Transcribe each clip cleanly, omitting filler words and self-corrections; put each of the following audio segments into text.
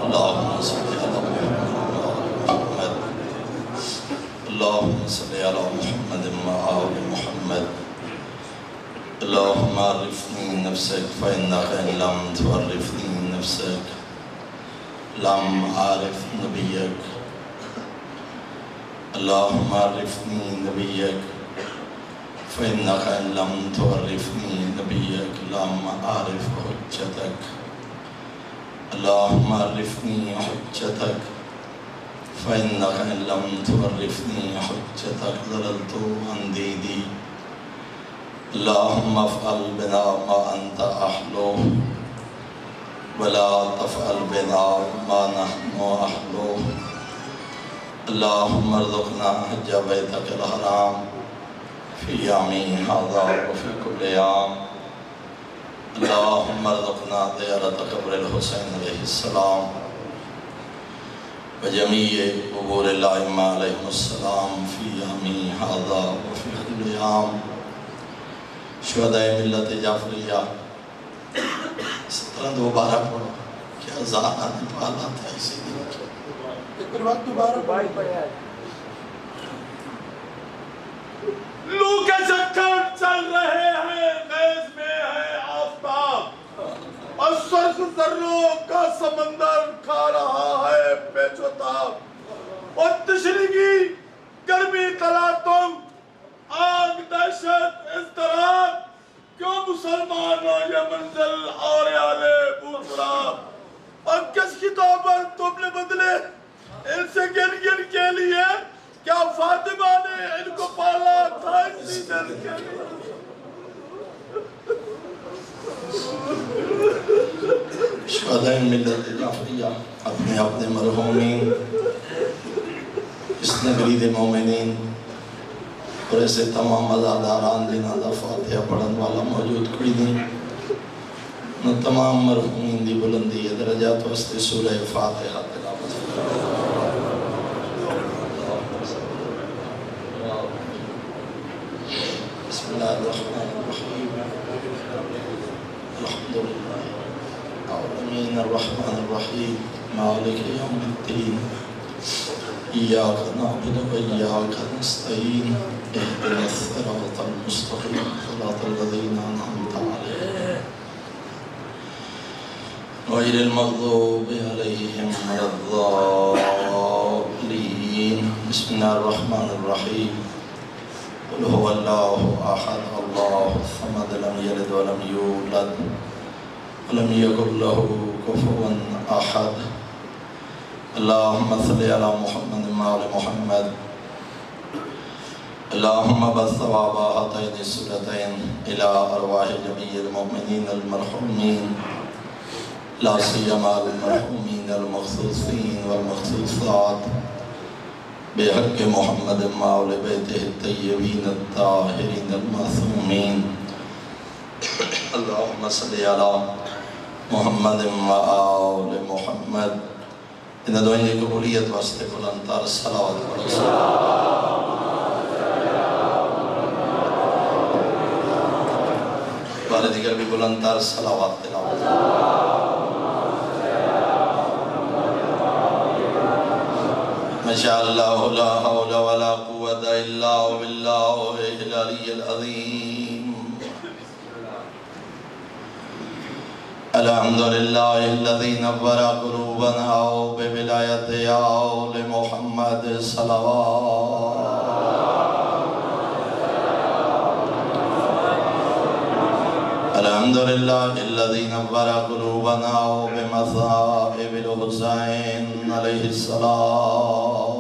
اللهم صل على محمد اللهم صل على محمد وآل محمد اللهم عرفني نفسك فإنك إن لم تعرفني نفسك لم أعرف نبيك اللهم عرفني نبيك فإنك إن لم تعرفني نبيك لم أعرف حجتك اللهم عرفني حجتك فإنك إن لم تعرفني حجتك ضللت عن ديني اللهم افعل بنا ما أنت أهله ولا تفعل بنا ما نحن أهله اللهم ارزقنا حج بيتك الحرام في يومي هذا وفي كل يوم اللهم ارزقنا زيارة قبر الحسين عليه السلام وجميع قبور الأئمة عليهم السلام في يومي هذا وفي كل يوم شہدائے ملت جعفریہ اس طرح دوبارہ پڑھو کیا زہرا نے پالا تھا اسی دن کی ایک بات دوبارہ پڑھو لو کے چکر چل رہے ہیں غیظ میں ہے آفتاب اور سرخ ذروں کا سمندر کھا رہا ہے پیچ و تاب اور تشریح کی گرمی تلاتم آگ دہشت اضطراب کیوں مسلمانوں یہ منزل اور آلے بوتراب اور کس کتاب پر تم نے بدلے ان سے گن گن کے لیے کیا فاطمہ نے ان کو پالا تھا اسی دل کے لیے شہدائے ملت جعفریہ اپنے اپنے مرحومین اس نگری دے مومنین اور ایسے تمام ازاداران جنہاں دا فاتحہ پڑھن والا موجود کڑی دیں نہ تمام مرحومین دی بلندی درجات وسط سورہ فاتحہ تلاوت بسم اللہ الرحمن الرحیم الحمدللہ العالمین الرحمن الرحیم مالک یوم الدین إياك نعبد وإياك نستعين اهدنا الصراط المستقيم صراط الذين أنعمت عليهم غير المغضوب عليهم ولا الضالين بسم الله الرحمن الرحيم قل هو الله أحد الله الصمد لم يلد ولم يولد ولم يكن له كفوا أحد اللهم صل على محمد وآل محمد اللهم بث ثواب هاتين السورتين إلى أرواح جميع المؤمنين المرحومين لا سيما المرحومين المخصوصين والمخصوصات بحق محمد وآل بيته الطيبين الطاهرين المعصومين اللهم صل على محمد وآل محمد ان دعائیں کی قبولیت واسطے بلند تر صلوات پڑھو بارے دیگر بھی بلند تر صلوات تلاوت ماشاءاللہ لا حول ولا قوة الا باللہ العلی العظیم الحمد لله الذي نور قلوبنا بولایت آل محمد صلوات الحمد لله الذي نور قلوبنا بمصائب الحسين عليه السلام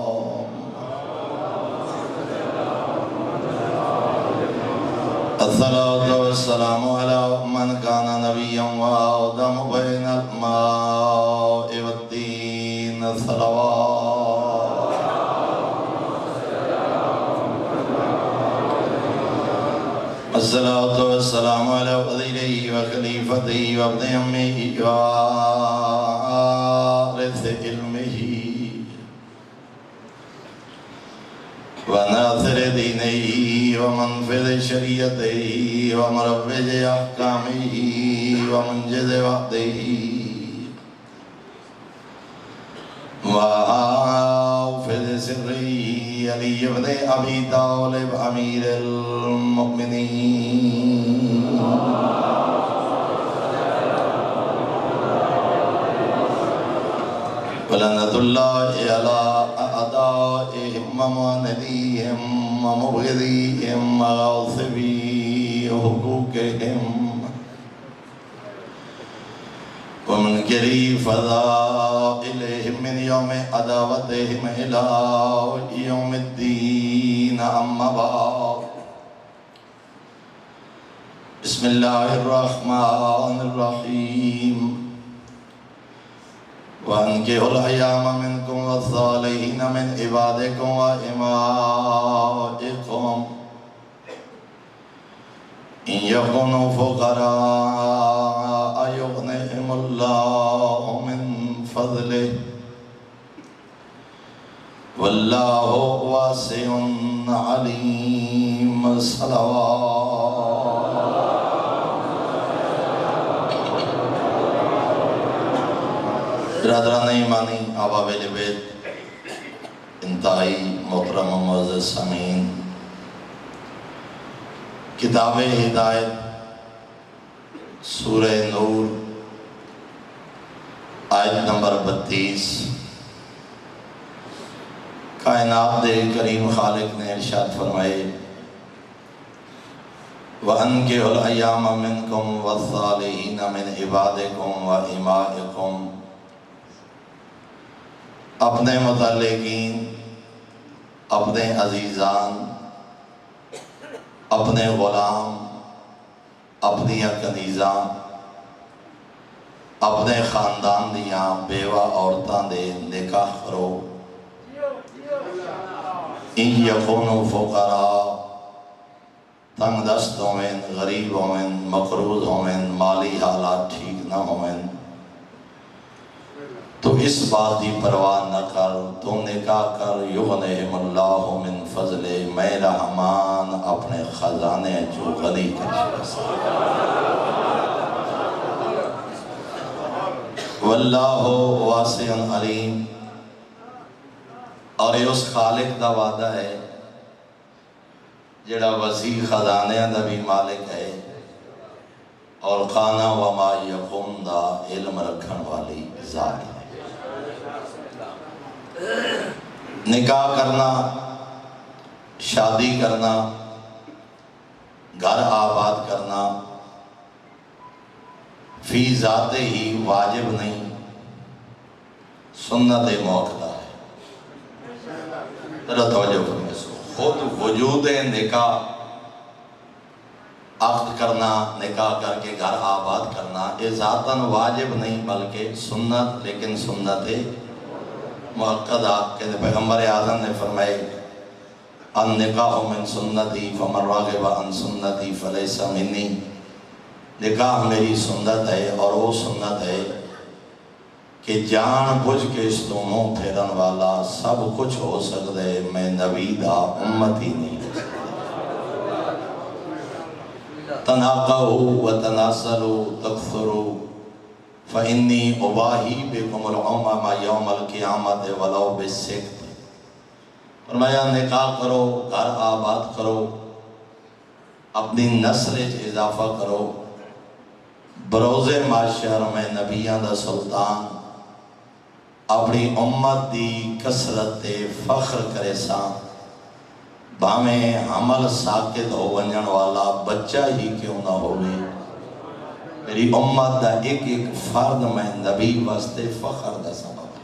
الصلاة والسلام على من كان نبيا وآدم بين الماء والدين الصلوات الصلاة والسلام على وزيره وخليفته وابن أمه ووارث علمه وناصر دينه ومنفذ شريعته ومروج أحكامه ومنجز وحده وحافظ سری علی ابن ابی طالب امیر المؤمنین ولعنۃ اللہ علی اعدائہم ومعاندیہم ومبغضیہم وغاصبی حقوقہم ومنکری فضائلہم من یوم عداوتہم الی یوم الدین اما بعد بسم اللہ الرحمن الرحیم وَأَنكِحُوا الْأَيَامَ مِنكُمْ وَالصَّالِحِينَ مِنْ عِبَادِكُمْ وَإِمَائِكُمْ إِنْ يَكُونُوا فُقَرَاءَ يُغْنِهِمُ اللَّهُ مِنْ فَضْلِهِ وَاللَّهُ وَاسِعٌ عَلِيمٌ صلوات برادران ایمانی احباب بیت انتہائی محترم و معزز سامعین، کتاب ہدایت سورہ نور آیت نمبر 32 کائنات دے کریم خالق نے ارشاد فرمائے وَأَنكِحُوا الْأَيَامَ مِنْكُمْ وَالصَّالِحِينَ مِنْ عِبَادِكُمْ وَإِمَائِكُمْ اپنے متعلقین، اپنے عزیزان، اپنے غلام، اپنی کنیزاں، اپنے خاندان دیاں بیوہ عورتاں دے نکاح کرو ان یکونوا فقراء تنگ دست ہوئن، غریب ہوئن، مقروض ہوئن، مالی حالات ٹھیک نہ ہوئن تو اس بات دی پرواہ نہ کر، تو نکاح کر یغنہم اللہ من فضل، میں رحمان اپنے خزانے جو غنی کر واللہ واسع علیم، اور یہ اس خالق دا وعدہ ہے جڑا وسیع خزانے دا بھی مالک ہے اور خانہ وما یقوم دا علم رکھن والی ذات ہے۔ نکاح کرنا، شادی کرنا، گھر آباد کرنا فی ذات ہی واجب نہیں، سنت موقع ہے۔ ذرا توجہ کریں اس کو، خود وجود نکاح، عقد کرنا، نکاح کر کے گھر آباد کرنا یہ ذاتاً واجب نہیں بلکہ سنت، لیکن سنت مؤکدہ کہ پیغمبر اعظم نے فرمائے النکاح من سنتی فمن راغب عن سنتی فلیس منی، نکاح میری سنت ہے اور وہ سنت ہے کہ جان بوجھ کے اس تو منہ پھیرن والا سب کچھ ہو سکتا ہے، میں نبی دا امت ہی نہیں ہو سکتا۔ تناقضوا وتناسلوا تکثروا فإنی اباہی بکم العمم یوم القیامت ولو بالسکت، فرمایا نکاح کرو، گھر آباد کرو، اپنی نسل اضافہ کرو، بروز معاشر میں نبیان دا سلطان اپنی امت دی کثرت فخر کرے سا، بھامیں حمل ساکت ہو ونجن والا بچہ ہی کیوں نہ ہوئے، میری امت دا ایک ایک فرد میں نبی واسطے فخر دا سبب ہے۔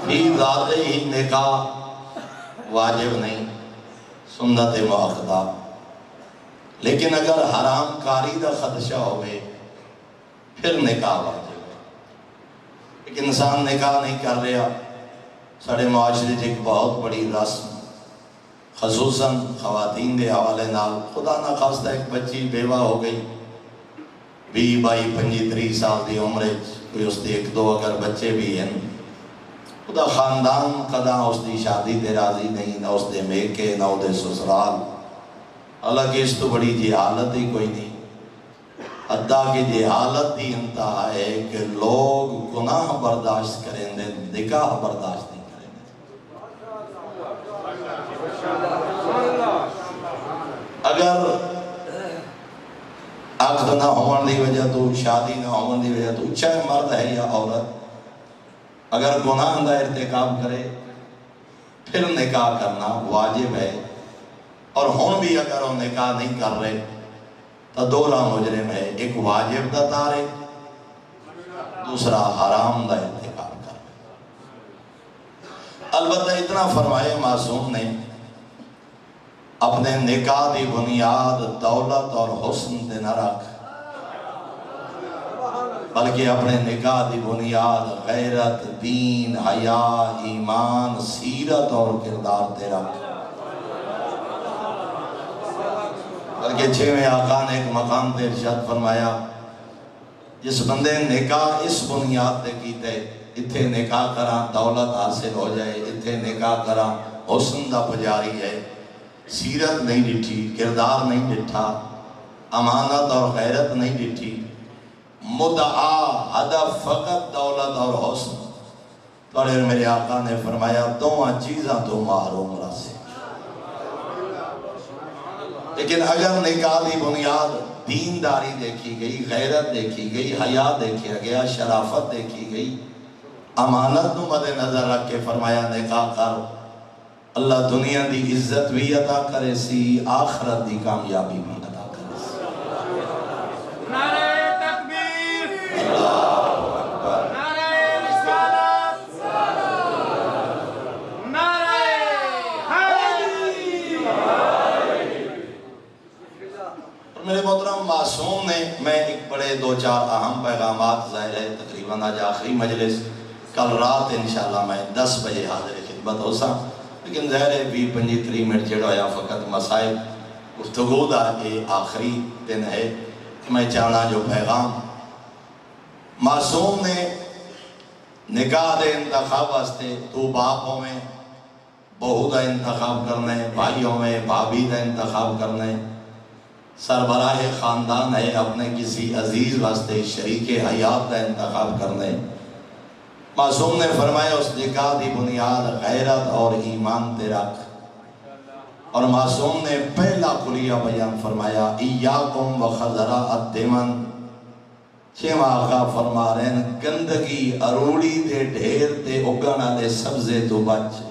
ہی ذات ہی نکاح واجب نہیں، سنت مؤکدہ، لیکن اگر حرام کاری دا خدشہ ہوئے پھر نکاح واجب ہے۔ ایک انسان نکاح نہیں کر رہا، سارے معاشرے ایک بہت بڑی رسم خصوصاً خواتین دے حوالے نال، خدا نہ خواستہ ایک بچی بیوہ ہو گئی 20 22 25 30 سال دی عمر، کوئی اس دی 1 2 اگر بچے بھی ہیں، خدا خاندان قدا اس دی شادی دے راضی نہیں، نہ اس دے میکے نہ اس دے سسرال، حالانکہ اس تو بڑی جہالت ہی کوئی نہیں۔ حتیٰ کہ یہ حالت دی انتہا ہے کہ لوگ گناہ برداشت کریں دے، نکاح برداشت نہیں کریں دے۔ اگر عقد نہ ہون دی وجہ تو، شادی نہ ہون دی وجہ تو، چاہے مرد ہے یا عورت، اگر گناہ دا ارتکاب کرے پھر نکاح کرنا واجب ہے، اور ہون بھی اگر وہ نکاح نہیں کر رہے تو دوہرا مجرم ہے، ایک واجب دا تارک، دوسرا حرام دا ارتکاب کر رہے۔ البتہ اتنا فرمائے معصوم نے اپنے نکاح دی بنیاد دولت اور حسن دے نہ رکھ، بلکہ اپنے نکاح دی بنیاد غیرت، دین، حیا، ایمان، سیرت اور کردار دے رکھ۔ بلکہ چھویں آقا نے ایک مقام تے ارشاد فرمایا، جس بندے نکاح اس بنیاد تے کیتے، اتھے نکاح کرا دولت حاصل ہو جائے، اتھے نکاح کرا حسن دا پجاری ہے، سیرت نہیں ڈٹھی، کردار نہیں ڈٹھا، امانت اور غیرت نہیں ڈٹھی، مدعا ہدف فقط دولت اور حسن، تو میرے آقا نے فرمایا دونوں چیزاں تو محروم راسے۔ لیکن اگر نکاح دی بنیاد دینداری دیکھی گئی، غیرت دیکھی گئی، حیا دیکھا گیا، شرافت دیکھی گئی، امانت نو مد نظر رکھ کے فرمایا نکاح کر، اللہ دنیا دی عزت بھی عطا کرے سی، آخرت دی کامیابی بھی عطا کرے سی۔ نعرہ تکبیر، اللہ اکبر، نعرہ رسالت، نعرہ حیدری۔ اور میرے محترم معصوم نے، میں ایک بڑے دو چار اہم پیغامات، ظاہر ہے تقریباً آج آخری مجلس، کل رات انشاءاللہ میں 10 بجے حاضر خدمت ہو سا، لیکن ظاہر ہے 20-25 منٹ جڑا یا فقط مسائل گفتگو دا یہ آخری دن ہے کہ میں چاہنا جو پیغام معصوم نے نکاح دے انتخاب واسطے، تو باپوں میں بہو دا انتخاب کرنے، بھائیوں میں بھابی دا انتخاب کرنے، سربراہ خاندان ہے اپنے کسی عزیز واسطے شریک حیات دا انتخاب کرنے، معصوم نے فرمایا اس نکاح دی بنیاد غیرت اور ایمان تے رکھ، اور معصوم نے پہلا کلیہ بیان فرمایا ایاکم وخزرا الدمن، چھواں آقا فرما رہے ہیں گندگی اروڑی دے ڈھیر تے اگن والے سبزے تو بچ۔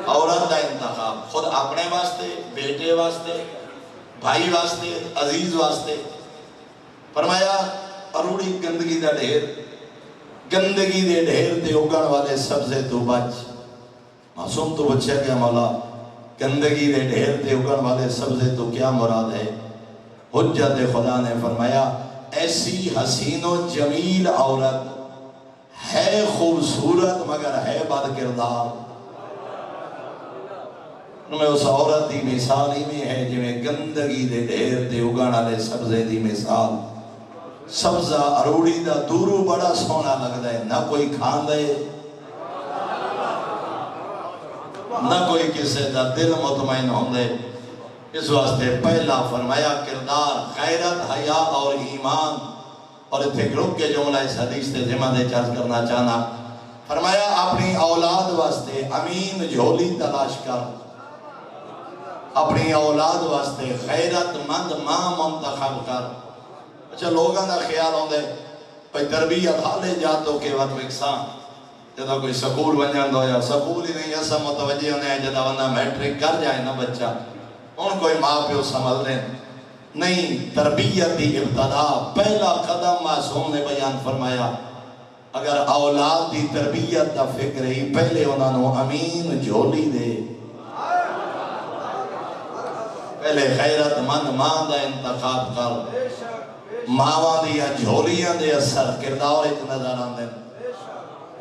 عورت دا انتخاب خود اپنے واسطے، بیٹے واسطے، بھائی واسطے، عزیز واسطے، فرمایا اروڑی گندگی دا ڈھیر، گندگی دے ڈھیر تے اگن والے سبزے تو بچ۔ معصوم تو بچہ کیا مولا، گندگی دے ڈھیر تے اگن والے سبزے تو کیا مراد ہے؟ حجت خدا نے فرمایا ایسی حسین و جمیل عورت ہے خوبصورت مگر ہے بد کردار، میں اس عورت دی مثال ہی میں ہے جو گندگی دے ڈھیر تے اگن والے سبزے دی مثال۔ سبزہ اروڑی دا دورو بڑا سونا لگتا ہے، نہ کوئی کھان دے، نہ کوئی کسے دا دل مطمئن ہوں دے۔ اس واسطے پہلا فرمایا کردار، غیرت، حیا اور ایمان، اور اتھے گروپ کے جملہ اس حدیث تے ذمہ دے چارج کرنا چاہنا، فرمایا اپنی اولاد واسطے امین جھولی تلاش کر، اپنی اولاد واسطے غیرت مند ماں منتخب کر۔ اچھا لوگاں دا خیال ہوندے بھئی تربیت حالے جاتو کے وقت وکساں، جدہ کوئی سکول بنجان دو یا سکول ہی نہیں ایسا متوجہ ہونے ہیں جدہ بندہ میٹرک کر جائے نا بچہ، ان کوئی ماں پیو سنبھل دیں نہیں۔ تربیت دی ابتدا پہلا قدم معصوم نے بیان فرمایا، اگر اولاد دی تربیت دا فکر ہی پہلے انہوں نے امین جھولی دے، پہلے غیرت مند ماں دا انتخاب کر، ماواں دیا جھولیاں دے اثر کردار ایک نظر آندے،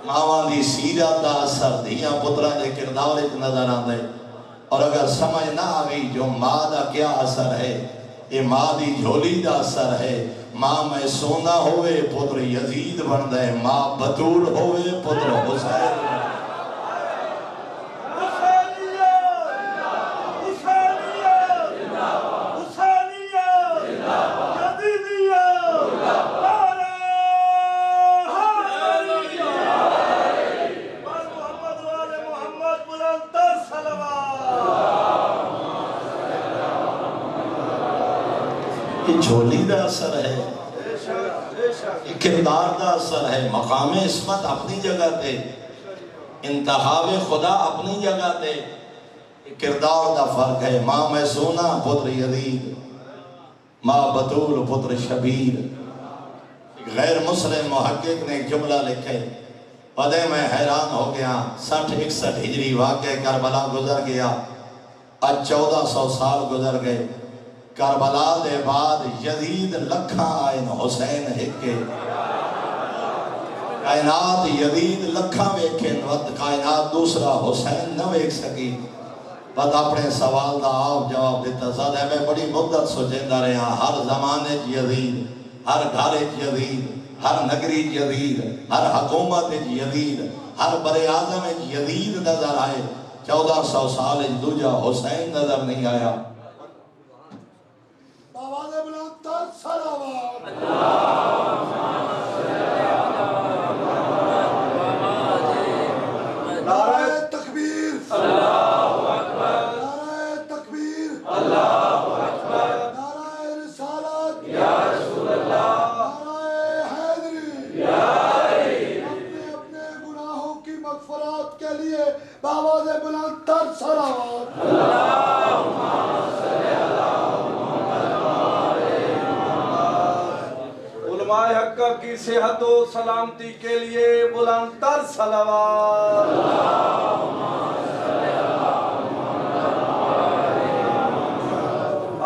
ماواں دی سیرت دا اثر دیا پترہ دے کردار ایک نظر آندے، اور اگر سمجھ نہ آگئی جو ماں دا کیا اثر ہے، یہ ماں دی جھولی دا اثر ہے، ماں میں سونا ہوئے پتر یزید بن دے، ماں بطول ہوئے پتر حسین۔ یہ جھولی دا اثر ہے، یہ کردار دا اثر ہے۔ مقام عصمت اپنی جگہ تے، انتخاب خدا اپنی جگہ تے، کردار دا فرق ہے۔ ماں میسونہ پتر یزید، ماں بطول پتر شبیر۔ غیر مسلم محقق نے ایک جملہ لکھے، پدے میں حیران ہو گیا، 60-61 ہجری واقع کربلا گزر گیا، آج 1400 سال گزر گئے۔ کربلا دے بعد یزید لکھاں آئین، حسین ہکے۔ کائنات یزید لکھاں ویکھیں، ود کائنات دوسرا حسین نہ ویکھ سکی۔ بد اپنے سوال دا آپ جواب دیتا، زیادہ میں بڑی مدت سوچیندہ رہا، ہر زمانے یزید، ہر گھر یزید، ہر نگری یزید، ہر حکومت یزید، ہر براعظم یزید نظر آئے۔ 1400 سال دوجا حسین نظر نہیں آیا۔ آواز بلند تر صلوات۔ نعرہ تکبیر، نعرہ تکبیر، نعرہ رسالت، نعرہ حیدری۔ اپنے اپنے گناہوں کی مغفرات کے لیے بآواز بلند تر صلوات۔ علماء حق کی صحت و سلامتی کے لیے بلند تر صلوات۔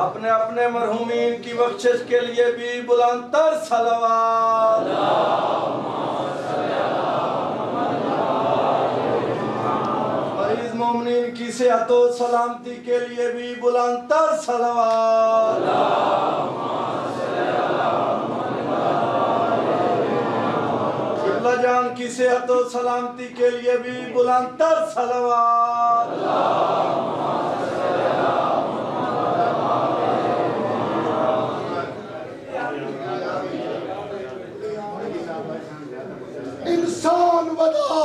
اپنے اپنے مرحومین کی بخشش کے لیے بھی بلند تر صلوات۔ مریض مومنین کی صحت و سلامتی کے لیے بھی بلند تر صلوات۔ قبلہ جان کی صحت و سلامتی کے لیے بھی بلند تر صلوات۔ انسان ودا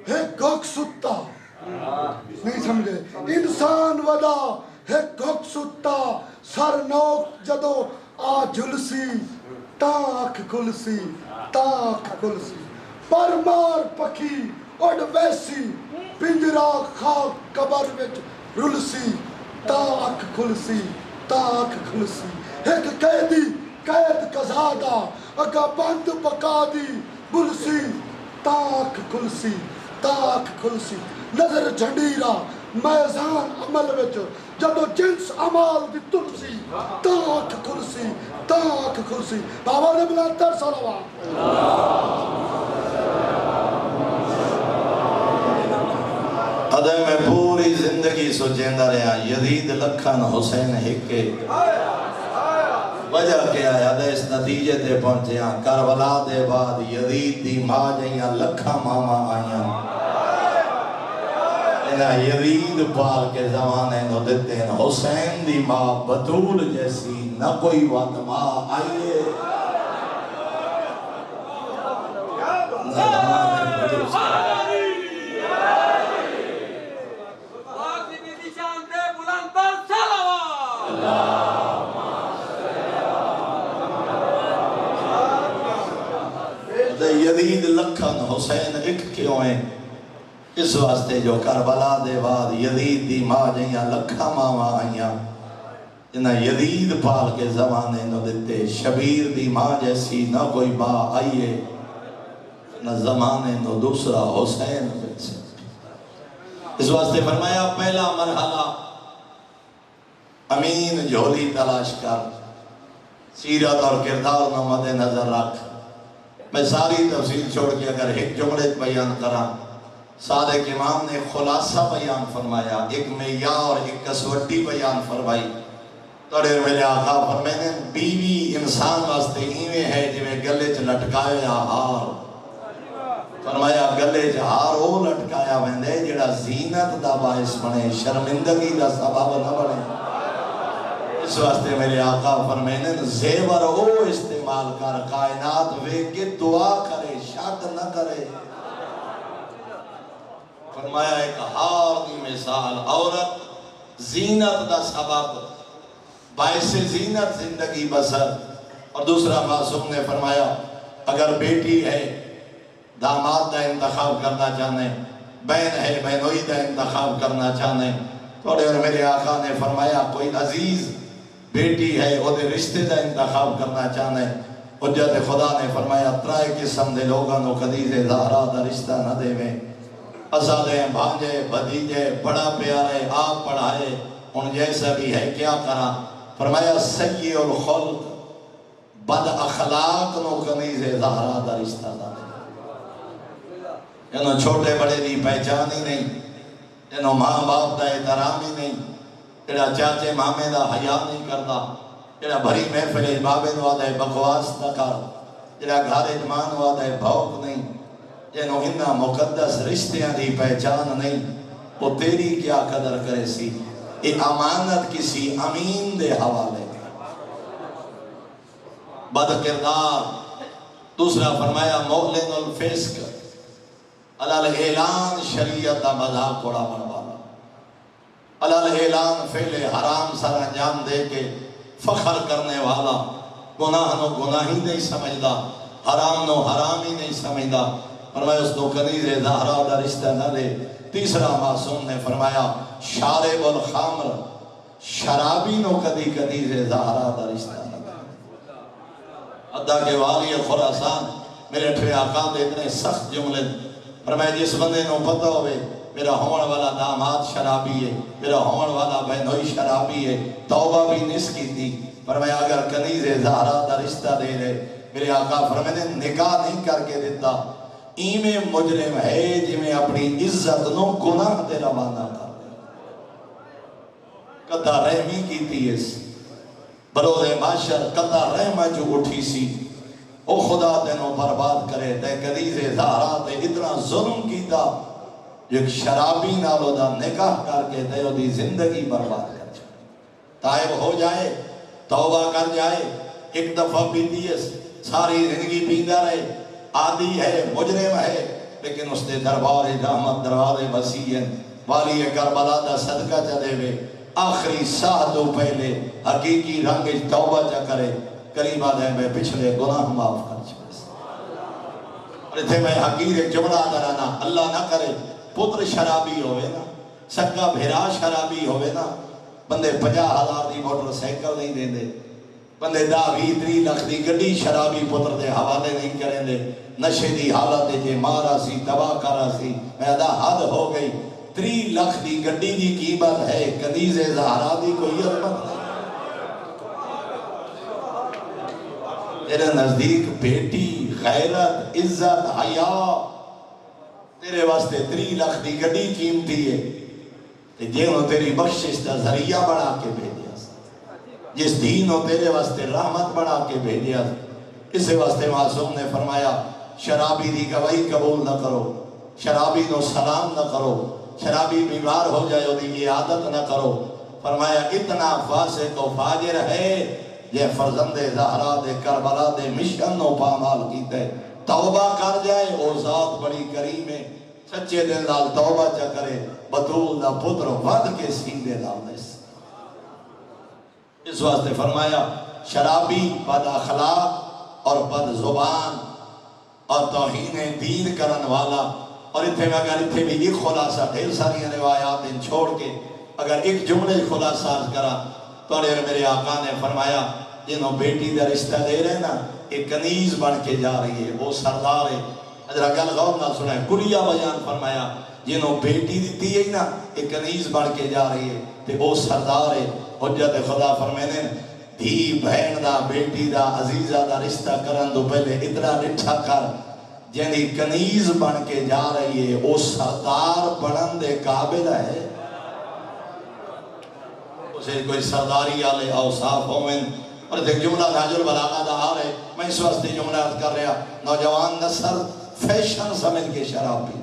ہے گوک ستا، نہیں سمجھے؟ انسان ودا ہے گوک ستا، سر نوک جدو آ جلسی، تاک کھلسی، تاک کھلسی، پرمار پکھی اڑ ویسی، پنجرا خاک قبر وچ رلسی، تاک کھلسی، تاک کھلسی۔ ایک قیدی قید قزادہ اگا بند پکا دی بلسی، تاک کھلسی، تاک کھلسی۔ نظر جھنڈیرا میزان عمل وچ جدو جنس عمال دی تلسی، تاک کھلسی، تاک کھلسی۔ بابا نے بلند تر صلوات۔ ادھے میں پوری زندگی سوچیندہ رہا، یزید لکھن حسین ہکے۔ وجہ کیا ہے؟ ادھے اس نتیجے تے پہنچے ہیں، کربلا دے بعد یزید دی ماں جائیاں لکھاں ماما آئیاں۔ انہاں یزید پال کے زمانے نو دیتے ہیں، حسین دی ماں بطول جیسی نہ کوئی وقت ماں آئیے۔ یزید لکھن حسین ایک کیوں ہیں؟ اس واسطے جو کربلا دے بعد یزید دی ماں جائیاں لکھا ماما آئیاں، انہاں یزید پال کے زمانے نو دیتے، شبیر دی ماں جیسی نہ کوئی ماں آئیے، نہ زمانے نو دوسرا حسین جیسے۔ اس واسطے فرمایا پہلا مرحلہ امین جھولی تلاش کر، سیرت اور کردار نو مد نظر رکھ۔ میں ساری تفصیل چھوڑ کے اگر ایک جملے بیان کرا، صادق امام نے خلاصہ بیان فرمایا، ایک معیار ایک کسوٹی بیان فرمائی۔ توڑے میرے آقا فرمائے بیوی انسان واسطے ایویں ہے جویں گلے چ لٹکایا ہار۔ فرمایا گلے چ ہار وہ لٹکایا ویندے جڑا زینت دا باعث بنے، شرمندگی دا سبب نہ بنے۔ اس واسطے میرے آقا فرمائے زیور او استعمال کر، کائنات ویکھ کے دعا کرے، شک نہ کرے۔ فرمایا ایک ہار دی مثال، عورت زینت دا سبب باعث زینت زندگی بسر. اور دوسرا معصوم نے فرمایا اگر بیٹی ہے داماد دا انتخاب کرنا چاہنے، بہن ہے بہنوئی دا انتخاب کرنا چاہنے، تھوڑے اور میرے آقا نے فرمایا کوئی عزیز بیٹی ہے وہ دے رشتے دا انتخاب کرنا چاہنے، حجت خدا نے فرمایا ترائے قسم دے لوگاں نو قدیز زہرا دا رشتہ نہ دے میں. ازادے بھانجے بھتیجے بڑا پیارے آپ پڑھائے ان جیسا بھی ہے کیا کرا. فرمایا سیئ الخلق بد اخلاق نو قدیز زہرا دا رشتہ نہ دے. انہوں چھوٹے بڑے دی پہچان ہی نہیں، انہوں ماں باپ دا احترام ہی نہیں، جڑا چاچے مامے دا حیا نہیں کرتا، جڑا بھری محفل بابے نو آدھے بکواس نہ کر، جڑا گھر اجمان نو آدھے بھوک نہیں، جنہوں انہا مقدس رشتیاں دی پہچان نہیں، وہ تیری کیا قدر کرے سی. یہ امانت کسی امین دے حوالے بد کردار. دوسرا فرمایا معلن الفسق علال اعلان شریعت دا مذاق اڑا والا، علال اعلان فعل حرام سر انجام دے کے فخر کرنے والا، گناہ نو گناہ ہی نہیں سمجھدا، حرام نو حرام ہی نہیں سمجھدا. فرمایا اس نو کنیز زہرا دا رشتہ نہ دے. تیسرا معصوم نے فرمایا شارب الخمر شرابی نو کدی کنیز زہرا دا رشتہ نہ دے. ادا کے والی خراسان میرے ٹھوے آقا دے اتنے سخت جملے. فرمایا جس بندے نو پتہ ہوئے میرا ہون والا داماد شرابی ہے، میرا ہون والا بہنوئی شرابی ہے، توبہ بھی نس کی تھی. فرمایا اگر کنیز زہرا دا رشتہ دے رہے، میرے آقا فرمایا نکاح نہیں کر کے دیتا، ایمیں مجرم ہے جی میں اپنی عزت نو گناہ دے روانہ کر دے. قطع رحمی کی تھی اس بروز معاشر، قطع رحمہ جو اٹھی سی او خدا تینوں برباد کرے. تے کنیز زہرا تے اتنا ظلم کیتا جو ایک شرابی نالو دا نکاح کر کے تے دی زندگی برباد کر جائے. تائب ہو جائے، توبہ کر جائے، ایک دفعہ پیتی ہے ساری زندگی پیندہ رہے، عادی ہے مجرم ہے، لیکن اس نے دربار رحمت دروازے وسیع ہیں. والی کربلا دا صدقہ چلے وے آخری ساہ دو پہلے حقیقی رنگ توبہ چا کرے، قریب آدھے میں پچھلے گناہ معاف کر چکے. اور اتھے میں حقیر ایک جملہ درانا اللہ نہ کرے پتر شرابی ہوئے نا، سکا بھیرا شرابی ہوئے نا، بندے 50,000 دی موٹر سائیکل نہیں دے دے، بندے 10-20 لاکھ دی گڈی شرابی پتر دے حوالے نہیں کریں دے. نشے دی حالت جے مارا سی تباہ کرا سی. میں ادا حد ہو گئی. 3 لاکھ دی گڈی دی قیمت ہے، کنیز زہرا دی کوئی عظمت نہیں. تیرے نزدیک بیٹی غیرت عزت حیا تیرے واسطے 3 لاکھ دی گڈی قیمتی ہے، تے جنہوں تیری بخشش دا ذریعہ بڑھا کے بھیجیا، جس دینوں تیرے واسطے رحمت بڑھا کے بھیجیا. اسے واسطے معصوم نے فرمایا شرابی دی گواہی قبول نہ کرو، شرابی نو سلام نہ کرو، شرابی بیمار ہو جائے وہ دی عادت نہ کرو. فرمایا اتنا فاسق و فاجر ہے یہ فرزند زہرا دے کربلا دے مشن نو پامال کیتے. توبہ کر جائے او ذات بڑی کریم ہے، سچے دل نال توبہ چا کرے، بطول دا پتر ود کے سینے نال دے. اس واسطے فرمایا شرابی بد اخلاق اور بد زبان اور توہین دین کرن والا. اور اتھے میں اگر اتھے بھی ایک خلاصہ ڈھیر ساری روایات ان چھوڑ کے اگر ایک جملے خلاصہ کرا تو میرے آقا نے فرمایا جنہوں بیٹی دا رشتہ دے رہے نا ایک کنیز بن کے جا رہی ہے، وہ سردار ہے. ذرا گل غور نہ سنیں، کلیہ بیان فرمایا جنہوں بیٹی دیتی ہے نا ایک کنیز بن کے جا رہی ہے تے وہ سردار ہے. حجت خدا فرمینے دھی بہن دا بیٹی دا عزیزہ دا رشتہ کرن دو پہلے اتنا ڈٹھا کر جنہی کنیز بن کے جا رہی ہے وہ سردار بنن دے قابل ہے. اسے کوئی سرداری آلے اوصاف ہوئن. اور ایک جملہ ناج البلاغہ دا آ رہے، میں اس واسطے جملہ عرض کر رہا نوجوان نسل فیشن سمجھ کے شراب پی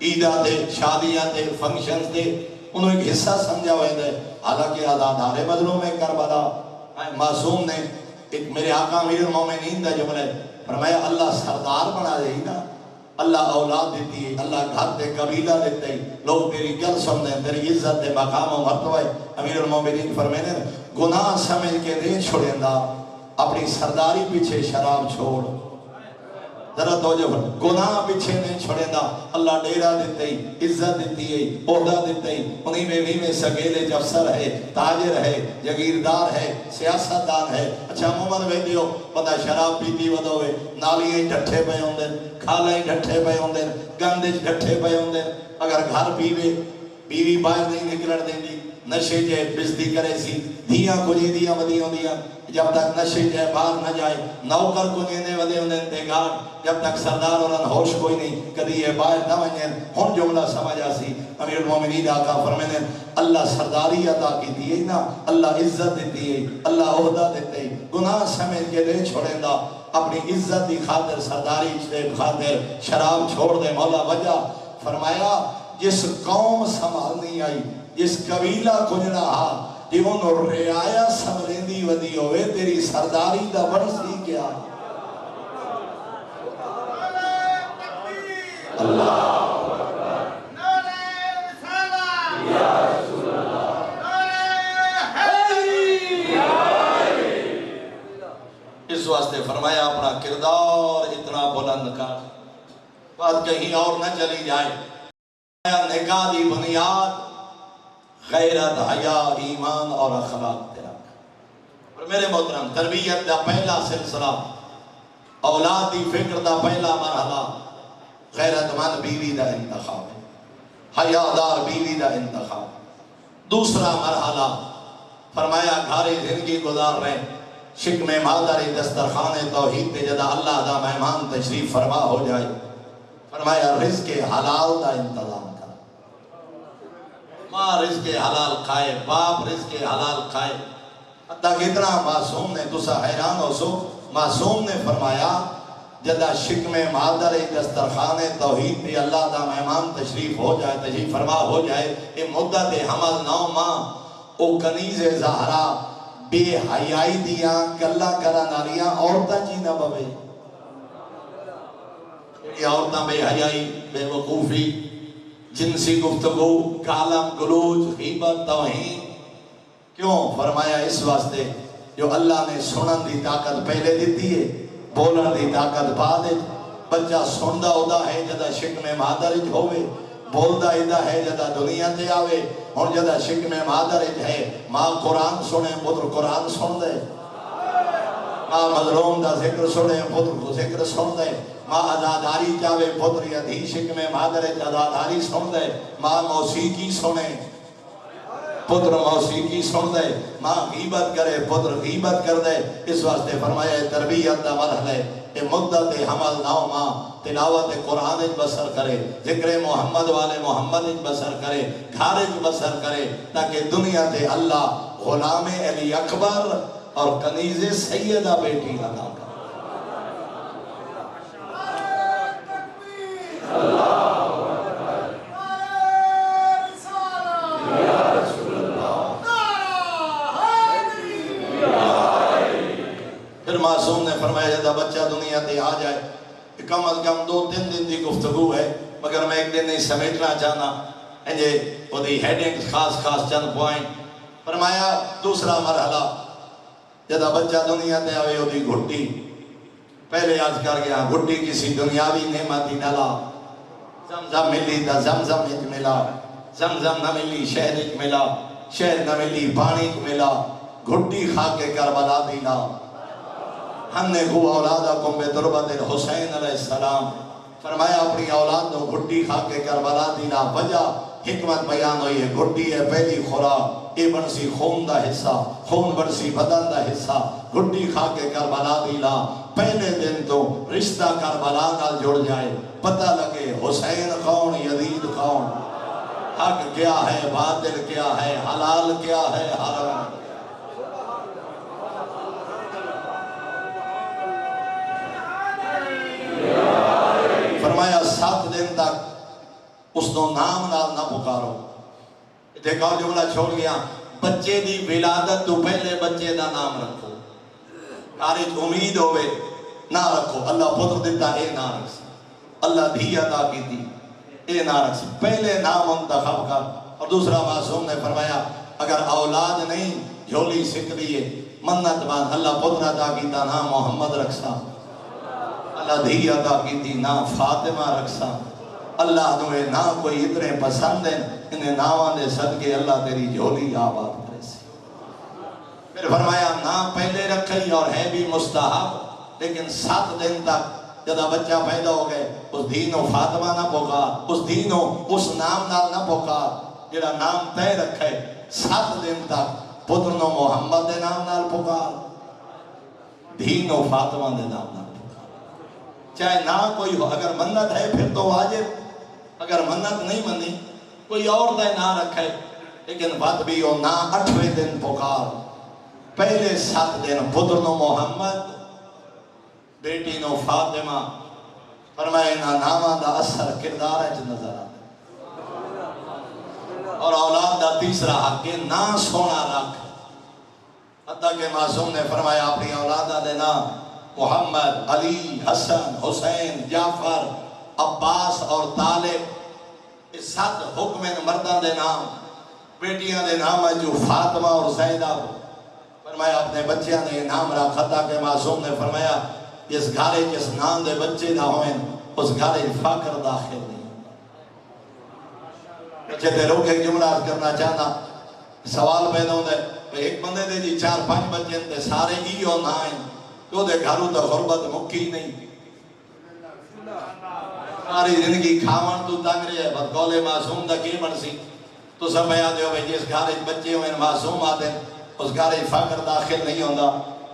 عیدہ دے شادیاں دے فنکشنز دے انہوں ایک حصہ سمجھا ہوئے دے. حالانکہ آزادار مظلوم کربلا معصوم نے ایک میرے آقا امیر المومنین دا جملہ فرمایا اللہ سردار بنا دے ہی نا، اللہ اولاد دیتی ہے، اللہ گھر دے قبیلہ دیتے ہیں، لوگ تیری گل سن دیں، تیری عزت دے مقام و مرتبہ ہے۔ امیر المومنین فرمینے گناہ سمجھ کے نہیں چھوڑیں دا، اپنی سرداری پیچھے شراب چھوڑ، ذرا توجہ کر، گناہ پیچھے نہیں چھوڑیں دا، اللہ ڈیرہ دیتے ہی، عزت دیتی ہے، عہدہ دیتے ہی، انہی میں سگیلے افسر ہے، تاجر ہے، جگیردار ہے، سیاستدان ہے۔ اچھا عموماً ویڈیو بندہ شراب پیتی ودو ہوئے، نالیاں ڈھٹھے پہ ہوندے، کھالیں ڈھٹھے پہ ہوندے، گندج ڈھٹھے پہ ہوندے، اگر گھر پیوے بیوی باہر نہیں نکلن دیں دی، نشے جے بزدی کرے سی، دھیاں کجی دیاں ودی ہوندیاں، جب تک نشے جے باہر نہ جائے، نوکر کو نینے ودے ہوندے انتگار، جب تک سردار انہاں ہوش کوئی نہیں، کدی یہ باہر نہ ونجن، ہون جملہ سمجھا سی۔ امیر المومنین آقا فرمینے اللہ سرداری عطا کی دیئے نا، اللہ عزت دیتی ہے، اللہ عہدہ دیتے ہے، گناہ سمجھ کے دے چھوڑیں دا، اپنی عزت دی خاطر سرداری دے خاطر شراب چھوڑ دے۔ مولا وجہ فرمایا جس قوم سنبھالنی آئی، جس قبیلہ کجڑا ہا، جی انہوں رعایا سمبھلیں ودی ہوئے، تیری سرداری دا برسی کیا؟ اللہ اس واسطے فرمایا اپنا کردار اتنا بلند کر، بات کہیں اور نہ چلی جائے۔ نکاح دی بنیاد غیرت، حیا، ایمان اور اخلاق تیرا۔ اور میرے محترم تربیت دا پہلا سلسلہ، اولاد دی فکر دا پہلا مرحلہ غیرت مند بیوی دا انتخاب ہے، حیادار بیوی دا انتخاب۔ دوسرا مرحلہ فرمایا گھاری زندگی گزار رہے، شکم مادری دسترخوان توحید تے جدا اللہ دا مہمان تشریف فرما ہو جائے، فرمایا رزق حلال دا انتظام کر، ماں رزق حلال کھائے، باپ رزق حلال کھائے۔ حتیٰ کہ اتنا معصوم نے، تسا حیران ہو سو، معصوم نے فرمایا جدا شکم مادری دسترخوان توحید تے اللہ دا مہمان تشریف ہو جائے، تشریف فرما ہو جائے، یہ مدت حمل 9 ماہ او کنیز زہرا بے حیائی دیاں گلہ کراناریاں عورتاں جی نہ بوے، یہ عورتاں بے حیائی، بے وقوفی، جنسی گفتگو، کالم گلوچ، غیبت، توہین، کیوں؟ فرمایا اس واسطے جو اللہ نے سنن دی طاقت پہلے دیتی ہے، بولن دی طاقت بعد ہے۔ بچہ سندہ ہودا ہے جدا شکم مادرج ہوئے، بولدہ ایدہ ہے جدا دنیا تے آوے، اور جدا شکم مادرج ہے، ماں قرآن سنے پتر قرآن سن دے، ماں مظلوم دا ذکر سنے پتر کو ذکر سن دے، ماں ازاداری چاہے پتر یا دھی شکم مادرج ازاداری سن دے، ماں موسیقی سنے پتر موسیقی سن دے، ماں غیبت کرے پتر غیبت کر دے۔ اس واسطے فرمایا تربیت دا مرحلہ ہے، اے مدت حمل 9 ماہ تلاوت قرآن بسر کرے، ذکر محمد والے محمد بسر کرے، گھارج بسر کرے، تاکہ دنیا تے اللہ غلام علی اکبر اور کنیز سیدہ بیٹی عطا کرے۔ پھر معصوم نے فرمایا جدا بچہ دنیا تے آ جائے، کم از کم 2-3 دن دی گفتگو ہے، مگر میں ایک دن نہیں سمیٹنا چاہنا، انجھے وہ دی ہیڈنگ خاص چند پوائنٹ۔ فرمایا دوسرا مرحلہ جدا بچہ دنیا تے آوے وہ دی گھٹی، پہلے آج کر گیا گھٹی کسی دنیاوی نعمتی ڈالا، زمزم ملی تا زمزم ایک ملا، زمزم نہ ملی شہد ایک ملا، شہد نہ ملی پانی ایک ملا، گھٹی کھا کے کربلا دینا۔ ہم نے کو اولادکم بتربت الحسین علیہ السلام، فرمایا اپنی اولاد کو گھٹی کھا کے کربلا دینا۔ وجہ حکمت بیان ہوئی ہے، گھٹی ہے پہلی خوراک، یہ بنسی خون دا حصہ، خون بنسی بدن دا حصہ، گھٹی کھا کے کربلا دینا۔ پہلے دن تو رشتہ کربلا نال جڑ جائے، پتہ لگے حسین کون، یزید کون، حق کیا ہے، باطل کیا ہے، حلال کیا ہے، حرام۔ فرمایا 7 دن تک اس کو نام نال نہ پکارو۔ دیکھو جملہ چھوڑ گیا، بچے دی ولادت تو پہلے بچے دا نام رکھو، کارج امید ہوئے نہ رکھو، اللہ پتر دیتا ہے نہ رکھ۔ اللہ دھی عطا کی تھی اے نہ رکھ پہلے نام منتخب کر. اور دوسرا معصوم نے فرمایا اگر اولاد نہیں جھولی سکھ دیے منت مان اللہ پتر عطا کیتا نام محمد رکھسا اللہ دھی عطا کی تھی نام فاطمہ رکھسا اللہ دوئے نہ کوئی اتنے پسند ہیں انہیں ناوان دے صدقے اللہ تیری جھولی آباد کرے سے. پھر فرمایا نام پہلے رکھئی اور ہے بھی مستحب لیکن 7 دن تک جدہ بچہ پیدا ہو گئے اس دینوں فاطمہ نہ پکار اس دینوں اس نام نال نہ پکار جڑا نام تے رکھے 7 دن تک پترنوں محمد دے نام نال پکار دینوں فاطمہ دے نام نال پکار چاہے نہ کوئی ہو. اگر منت ہے پھر تو واجب اگر منت نہیں منی کوئی اور دے نہ رکھے لیکن بات بھی ہو نہ 8ویں دن پکار پہلے 7 دن پتر نو محمد بیٹی نو فاطمہ فرمائے نا نامہ دا اثر کردار ہے جو نظر آتا اور اولاد دا تیسرا حق ہے نا سونا رکھ. حتیٰ کہ معصوم نے فرمایا اپنی اولادہ دے نام محمد علی حسن حسین جعفر عباس اور طالب اس 7 حکم مردان دے نام بیٹیاں دے نام ہے جو فاطمہ اور زیدہ فرمایا اپنے بچیاں نے نام رکھا تھا کہ معصوم نے فرمایا اس گھارے جس نام دے بچے نہ ہوئیں اس گھارے فقر داخل نہیں بچے تے روک ایک جملہ کرنا چاہنا سوال پیدا ہوتا ہے ایک بندے دے جی 4-5 بچے تے سارے ہی ہو نہ آئیں تو دے گھروں تا غربت مکی نہیں ساری زندگی کھاون تو تنگ رہے ہے بس گولے معصوم دا کی بنسی تو سب میں آدھے ہو بھئی جس گھارے بچے ہوئے معصوم آتے اس گھارے فقر داخل نہیں ہوندہ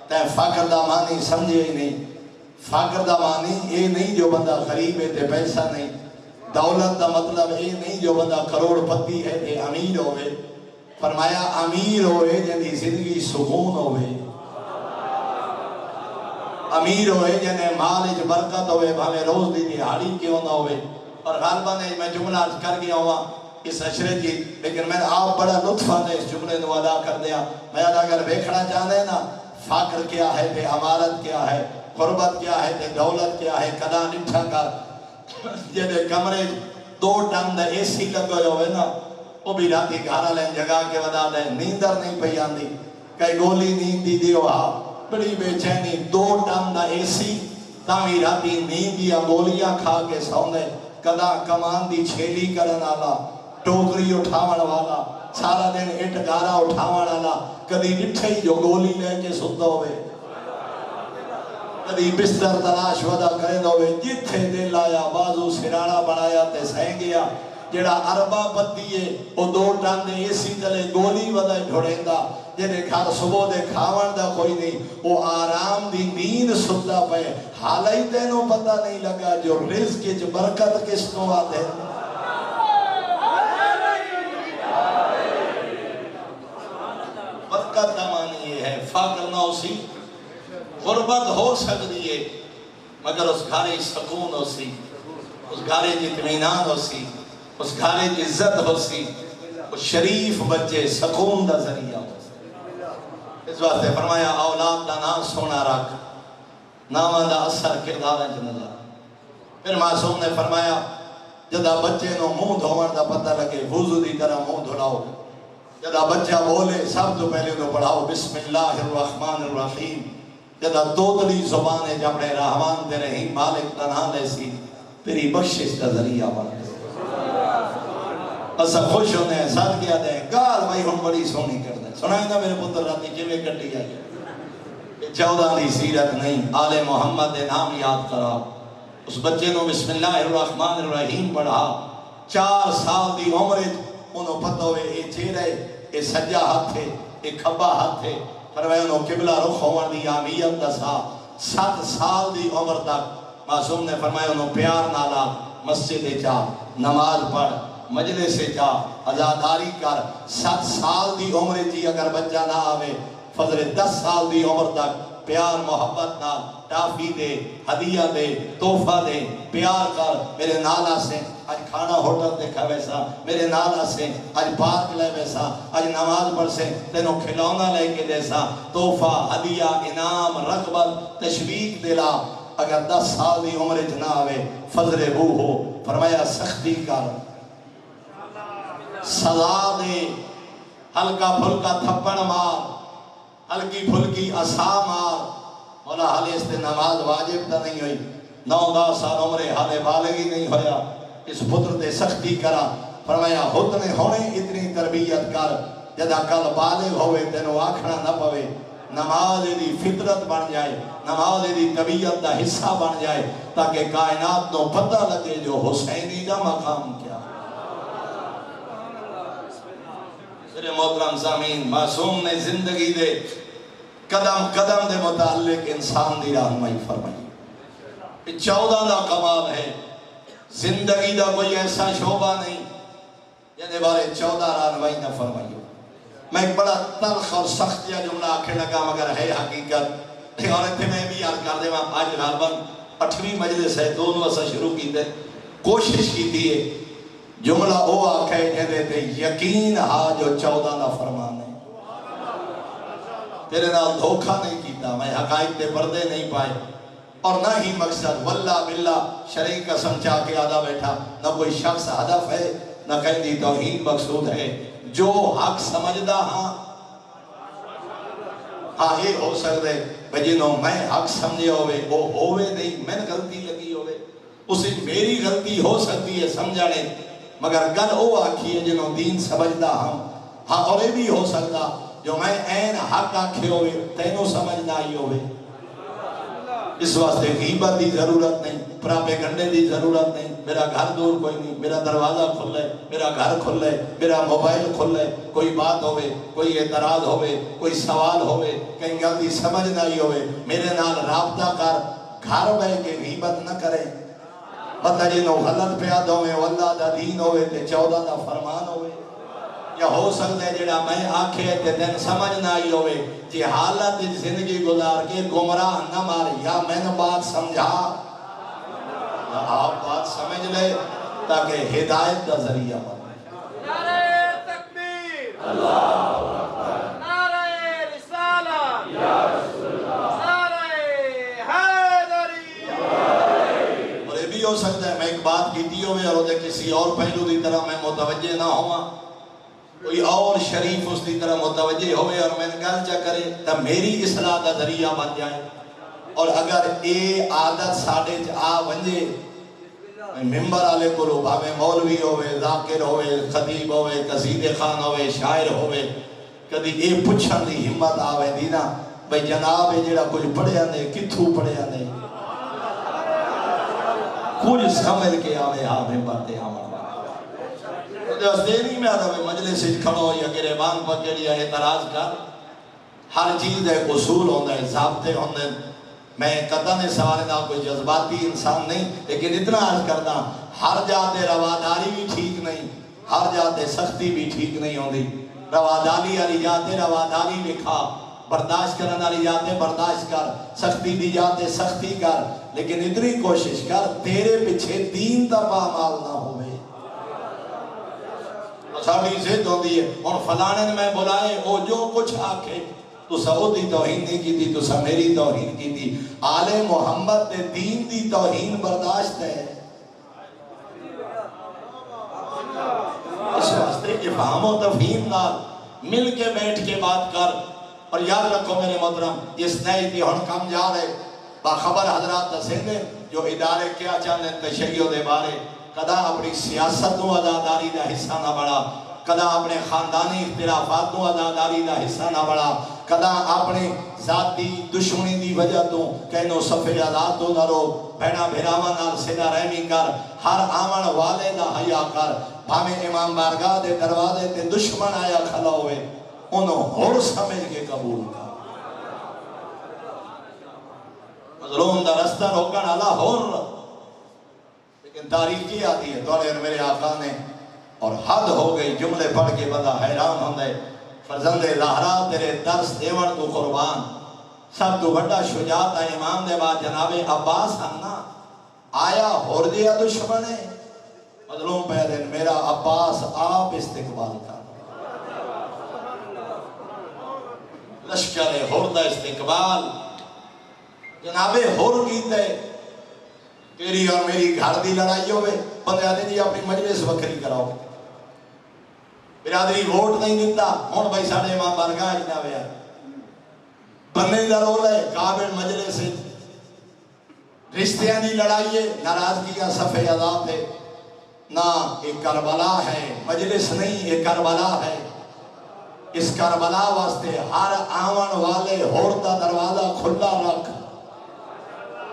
تے فقر دا معنی سمجھے ہی نہیں. فقر دا معنی اے نہیں جو بندہ غریب ہے تے پیسہ نہیں. دولت دا مطلب اے نہیں جو بندہ کروڑ پتی ہے تے امیر ہوئے. فرمایا امیر ہوئے جنہی زندگی سکون ہوئے امیر ہوئے جنہیں مال اچ برکت ہوئے بھامے روز دی دیہاڑی کیوں نہ ہوئے. اور غالبہ نے میں جملہ عرض کر گیا ہوا اس عشرے کی لیکن میں نے آپ بڑا لطفہ نے اس جملے نو ادا کر دیا. میں اگر دیکھنا چاہتے ہیں نا فقر کیا ہے تے امارت کیا ہے غربت کیا ہے تے دولت کیا ہے کدا نٹھا کر جدے کمرے 2 ٹن دا اے سی لگو ہوئے نا وہ بھی راتی گھارا لیں جگہ کے ودا دے نیندر نہیں پہ آندی کئی گولی نیند دی دیو بڑی بے چینی 2 ٹن دا اے سی تاوی راتی نیند یا گولیاں کھا کے سوندے کدا کمان دی چھیلی کرن آلا ٹوکری اٹھاون والا سارا دن اٹ گارا اٹھاون والا کدی ڈٹھے جو گولی لے کے ستا ہوئے کدی بستر تلاش ودا کرے ہوئے جتھے دل آیا بازو سرانا بنایا تے سہیں گیا جڑا عربہ پتی ہے وہ 2 ٹن دے اسی تلے گولی ودا ڈھوڑیں دا جنہیں گھر صبح دے کھاون دا کوئی نہیں وہ آرام دی نیند ستا پہ حالی تینوں پتہ نہیں لگا جو رزق جو برکت کس نو آتے برکت کا معنی یہ ہے فقر نہ اسی غربت ہو سکتی ہے مگر اس گھارے سکون ہو سی اس گھارے اطمینان ہو سی اس گھارے عزت ہو سی اس شریف بچے سکون دا ذریعہ ہو سی. اس واسطے فرمایا اولاد دا نام سونا رکھ نام دا اثر کردار ہے جنازہ. پھر معصوم نے فرمایا جدہ بچے نو منہ دھوان دا پتہ لگے وضو دی طرح منہ دھولاؤ جدہ بچہ بولے سب تو پہلے تو پڑھاؤ بسم اللہ الرحمن الرحیم جدہ دوتلی زبان ہے جب رحمان دے رحیم مالک تنہا لے سی تیری بخشش کا ذریعہ بن گئے اسا خوش ہونے ہیں ساتھ کیا دیں گال بھائی ہم بڑی سونی کر دیں سنائیں نا میرے پتر راتی جمعے کٹی آئی 14 دی سیرت نہیں آل محمد دے نام یاد کرا اس بچے نو بسم اللہ الرحمن الرحیم پڑھا 4 سال دی عمر انہوں پتہ ہوئے اے چہرے اے سجا ہاتھ ہے اے کھبا ہاتھ ہے فرمائے انہوں قبلہ رخ ہوان دی آمیت دسا 7 سال دی عمر تک معصوم نے فرمائے انہوں پیار نالا مسجد چا نماز پڑھ مجلس چا ازاداری کر 7 سال دی عمر جی اگر بچہ نہ آوے فضل 10 سال دی عمر تک پیار محبت نال ٹافی دے ہدیہ دے تحفہ دے پیار کر میرے نالا سے آج کھانا ہوٹل دے کھا ویسا میرے نالا سے آج پارک لے ویسا آج نماز پڑھ سے تینوں کھلونا لے کے دیسا تحفہ ہدیہ انعام رغبت تشویق دلا اگر 10 سال دی عمر نہ آوے فضل بو ہو، فرمایا سختی کر، سزا دے، ہلکا پھلکا تھپڑ مار، ہلکی پھلکی عصا مار، مولا حال اس تے نماز واجب تا نہیں ہوئی، 9-10 سال عمرے حالے بالغی نہیں ہویا، اس پتر تے سختی کرا، فرمایا ہوتنے ہونے اتنی تربیت کر جدا کل بالغ ہوئے تینوں آکھنا نہ پوے، نماز دی فطرت بن جائے، نماز دی طبیعت دا حصہ بن جائے، تاکہ کائنات نو پتہ لگے جو حسینی دا مقام کیا۔ میرے محترم سامعین، معصوم نے زندگی دے قدم قدم دے متعلق انسان دی رہنمائی فرمائی۔ 14 دا کمال ہے، زندگی دا کوئی ایسا شعبہ نہیں جنہیں بارے 14 رہنمائی نہ فرمائی۔ میں ایک بڑا تلخ اور سخت یا جملہ آکھے لگا مگر ہے حقیقت، اور اتنے میں بھی یاد کر دے میں آج غالباً 8ویں مجلس ہے، دونوں ایسا شروع کی تھے، کوشش کی تھی جملہ او آکھے جنہیں تے یقین ہا جو 14 دا فرمان ہے، تیرے نال دھوکہ نہیں کیتا، میں حقائق تے پردے نہیں پائے، اور نہ ہی مقصد واللہ باللہ شرعی قسم چاہ کے آدھا بیٹھا، نہ کوئی شخص ہدف ہے نہ کہیں دی توہین مقصود ہے، جو حق سمجھدا ہاں یہ ہو سکتے جنہوں میں حق سمجھے ہوئے وہ ہوئے نہیں، میں غلطی لگی ہوئے، اسے میری غلطی ہو سکتی ہے سمجھانے، مگر گل او آکھی ہے جنہوں دین سمجھدا ہاں اور یہ بھی ہو سکتا جو میں این حق آکھے ہوئے تینوں سمجھنا ہی ہوئے۔ اس واسطے غیبت دی ضرورت نہیں، پراپیگنڈے دی ضرورت نہیں، میرا گھر دور کوئی نہیں، میرا دروازہ کھل لے، میرا گھر کھل لے، میرا موبائل کھل لے، کوئی بات ہوئے، کوئی اعتراض ہوئے، کوئی سوال ہوئے، کہیں غلطی سمجھ نہیں ہوئے، میرے نال رابطہ کر، گھر بے کے غیبت نہ کرے، پتہ جنہوں غلط پیاد ہوئے، واللہ دا دین ہوئے تے 14 دا فرمان ہوئے، یا ہو سکتا ہے جڑا میں آکھے تے دن سمجھ نہ آئی ہوئے، جی حالت زندگی گزار کے گمراہ نہ مار، یا میں نے بات سمجھا، یا آپ بات سمجھ لے تاکہ ہدایت دا ذریعہ بنے۔ نعرہ تکبیر، نعرہ رسالت، نعرہ حیدری۔ اور یہ بھی ہو سکتا ہے میں ایک بات کیتی ہوئے اور کسی اور پہلو دی طرح میں متوجہ نہ ہوا، کوئی اور شریف اس دی طرح متوجہ ہوئے اور میں گل چا کرے تو میری اصلاح دا ذریعہ بن جائے، اور اگر اے عادت ساڑے آ ونجے ممبر آلے کو رو بھاوے مولوی ہوئے، ذاکر ہوئے، خطیب ہوئے، قصید خان ہوئے، شاعر ہوئے، کدی اے پچھن دی ہمت آوے دینا بھئی جناب جڑا کچھ پڑھے آنے کتھو پڑھے آنے کچھ سمجھ کے آوے ہاں ممبر دے آمن اس دینی میں آدھا مجلس کھڑو یا گریبان پکڑ یا اعتراض کر، ہر چیز ایک اصول ہوندہ ہے، ضابطے ہوندے ہیں، میں قطع نے سوالے نہ کوئی جذباتی انسان نہیں، لیکن اتنا عرض کرنا ہر جاتے رواداری بھی ٹھیک نہیں، ہر جاتے سختی بھی ٹھیک نہیں ہوندی، رواداری علی جاتے رواداری لکھا، برداشت کرنا علی جاتے برداشت کر، سختی دی جاتے سختی کر، لیکن اتنی کوشش کر تیرے پچھے دین تا پامال نہ ہوئے۔ ساڑھی زد ہوندی ہے اور فلانے نے میں بلائے او جو کچھ آکھے تو سعودی توہین نہیں کی تھی، تو سا میری توہین کی تھی، آل محمد دے دین دی توہین برداشت ہے۔ اس واسطے افہام و تفہیم نال مل کے بیٹھ کے بات کر، اور یاد رکھو میرے محترم اس نئی تھی ہن کم جا رہے باخبر حضرات دسیں جو ادارے کیا چاہنے تشیع دے بارے، کدا اپنی سیاستوں آزاداری دا حصہ نہ بڑھا، کدا اپنے خاندانی اختلافاتوں آزاداری دا حصہ نہ بڑھا، کدا اپنے ذاتی دشمنی دی وجہ تو کہنو صفحے آزاد تو نہ رو، بھیڑا بھیراما نال صدا رحمی کر، ہر آمن والے دا حیا کر، بھامے امام بارگاہ دے دروازے تے دشمن آیا کھلا ہوئے انہوں ہور سمجھ کے قبول کر، مظلوم دا رستہ روکن اللہ ہور، لیکن تاریخ کی آتی ہے دورے میرے آقا نے، اور حد ہو گئی جملے پڑھ کے بندہ حیران ہوندے، فرزند زہرا تیرے درس دیوڑ تو قربان، سب تو بڑا شجاعت ہے امام دے بعد جناب عباس ہننا آیا ہور دیا دشمنے، مظلوم پیدن میرا عباس آپ استقبال کر، لشکر ہردہ استقبال، جناب ہور کیتے تیری اور میری گھر دی لڑائی ہوئے بندے آدھے جی اپنی مجلس وکری کراؤ برادری ووٹ نہیں دیتا ہون بھائی ساڑھے امام بارگاہ جنا ویا بندے دا رول ہے قابل مجلس رشتیاں دی لڑائی ہے ناراضگی کا صفحہ عذاب ہے نہ ایک کربلا ہے مجلس نہیں ایک کربلا ہے اس کربلا واسطے ہر آون والے ہور دا دروازہ کھلا رکھ